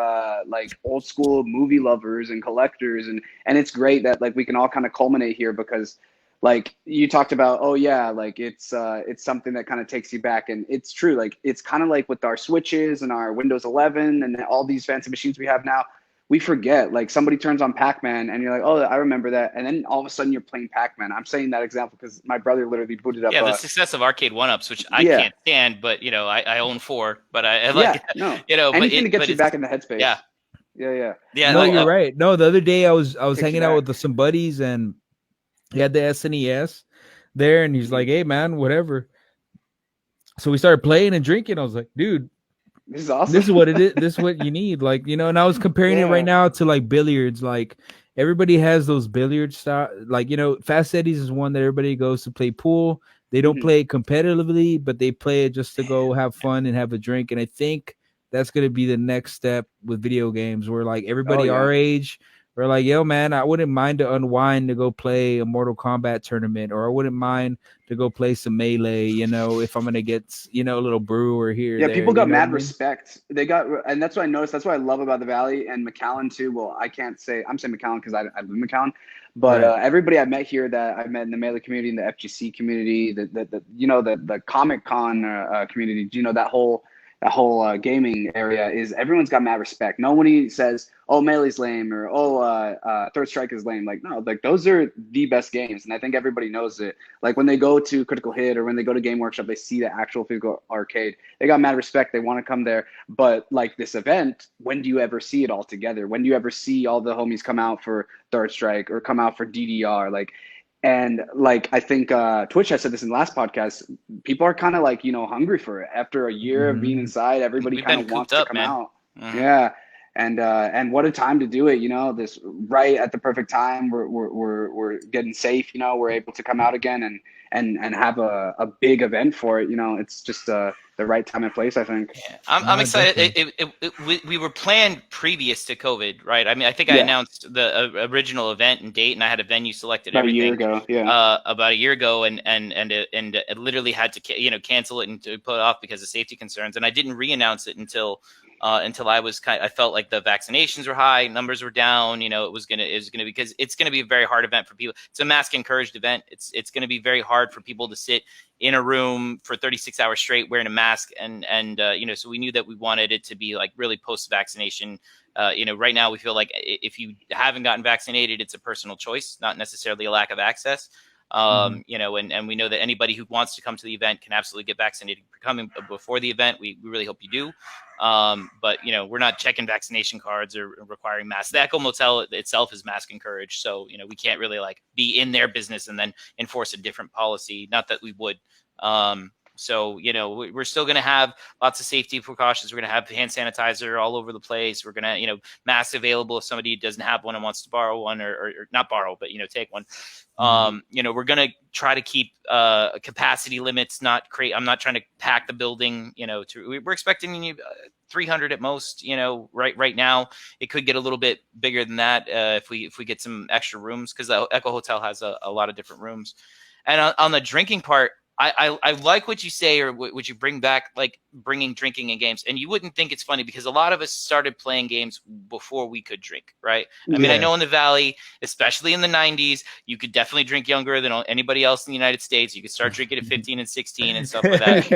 old school movie lovers and collectors, and it's great that like we can all kind of culminate here, because like you talked about, like it's something that kind of takes you back, and it's true. Like it's kind of like with our Switches and our Windows 11 and all these fancy machines we have now, we forget, like somebody turns on Pac-Man and you're like, oh, I remember that. And then all of a sudden you're playing Pac-Man. I'm saying that example because my brother literally booted up. Yeah, the success of arcade 1-ups, which I can't stand, but I own 4, but I like, anything to get you back in the headspace. Yeah. No, you're right. No, the other day I was hanging out with some buddies, and he had the SNES there, and he's like, hey, man, whatever. So we started playing and drinking. I was like, dude, this is awesome. This is what it is. This is what you need. Like, and I was comparing it right now to like billiards. Like everybody has those billiard style. Like, Fast Eddie's is one that everybody goes to play pool. They don't play it competitively, but they play it just to go have fun and have a drink. And I think that's going to be the next step with video games, where like everybody our age, we're like, yo, man, I wouldn't mind to unwind to go play a Mortal Kombat tournament, or I wouldn't mind to go play some Melee, if I'm going to get, a little brewer here. Yeah, people got mad respect. They got, and that's what I noticed. That's what I love about the Valley and McAllen too. Well, I'm saying McAllen because I live in McAllen, but everybody I met here that I met in the Melee community, in the FGC community, the Comic Con community, that whole gaming area, is everyone's got mad respect. Nobody says, oh, Melee's lame, or Third Strike is lame. Like, no, like those are the best games, and I think everybody knows it. Like when they go to Critical Hit or when they go to Game Workshop, they see the actual physical arcade. They got mad respect. They want to come there. But like this event, when do you ever see it all together? When do you ever see all the homies come out for Third Strike or come out for DDR? And like, I think Twitch has said this in the last podcast, people are kind of like, hungry for it. After a year of being inside, everybody kind of wants to come out. Yeah. And what a time to do it, this right at the perfect time. We're getting safe, we're able to come out again and have a big event for it. It's just the right time and place, I think. Yeah. I'm excited. We were planned previous to COVID, right? I mean, I think I announced the original event and date, and I had a venue selected about a year ago. Yeah, about a year ago, and it literally had to cancel it and to put it off because of safety concerns, and I didn't re-announce it until until I felt like the vaccinations were high, numbers were down. It was gonna be, because it's gonna be a very hard event for people. It's a mask encouraged event. It's gonna be very hard for people to sit in a room for 36 hours straight wearing a mask, and so we knew that we wanted it to be like really post vaccination. Right now we feel like if you haven't gotten vaccinated, it's a personal choice, not necessarily a lack of access. And we know that anybody who wants to come to the event can absolutely get vaccinated coming before the event. We really hope you do. But we're not checking vaccination cards or requiring masks. The Echo Motel itself is mask encouraged. So, we can't really like be in their business and then enforce a different policy. Not that we would. So, we're still going to have lots of safety precautions. We're going to have hand sanitizer all over the place. We're going to, masks available if somebody doesn't have one and wants to borrow one, or not borrow, but, take one. We're going to try to keep capacity limits, I'm not trying to pack the building, we're expecting 300 at most, right now. It could get a little bit bigger than that if we get some extra rooms, because the Echo Hotel has a lot of different rooms. And on the drinking part, I like what you say, or what you bring back, like bringing drinking in games. And you wouldn't think it's funny, because a lot of us started playing games before we could drink, right? I mean, I know in the Valley, especially in the 90s, you could definitely drink younger than anybody else in the United States. You could start drinking at 15 and 16 and stuff like that.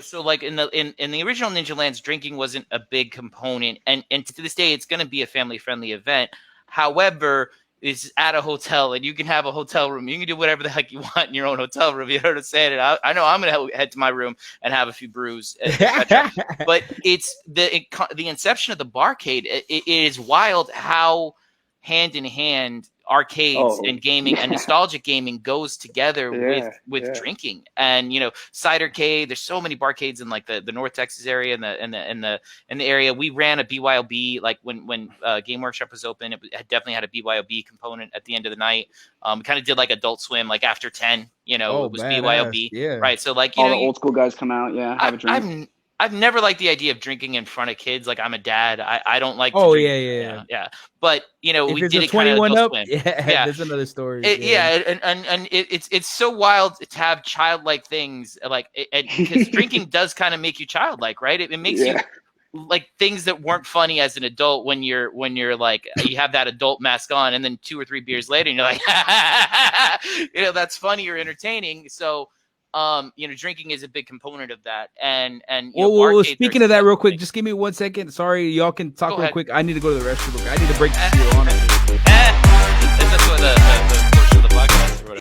So like in the original Ninja Lands, drinking wasn't a big component. And to this day, it's going to be a family-friendly event. However, it's at a hotel, and you can have a hotel room. You can do whatever the heck you want in your own hotel room. You know what I'm saying? And I know I'm going to head to my room and have a few brews, etc. But it's the inception of the barcade. It is wild how hand in hand arcades and gaming and nostalgic gaming goes together with drinking. And Cider K, there's so many barcades in like the North Texas area and the area. We ran a BYOB, like when Game Workshop was open, it definitely had a BYOB component at the end of the night. We kind of did like Adult Swim, like after 10, it was BYOB. Yeah. Right. So like all the old school guys come out, have a drink. I've never liked the idea of drinking in front of kids. Like, I'm a dad. I don't like. Oh, yeah. But if we it's did a it kind of 21 up. Swim. Yeah, that's another story. And it's so wild to have childlike things, like because drinking does kind of make you childlike, right? It makes you like things that weren't funny as an adult when you're like you have that adult mask on, and then 2 or 3 beers later, and you're like, that's funny or entertaining. So. Drinking is a big component of that, and well, speaking of that, real quick, just give me 1 second. Sorry, y'all can talk real quick. I need to go to the restroom. I need to break this here on it. That's what the portion of the podcast or whatever.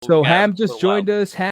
So we got Ham a just little while. joined us. Ham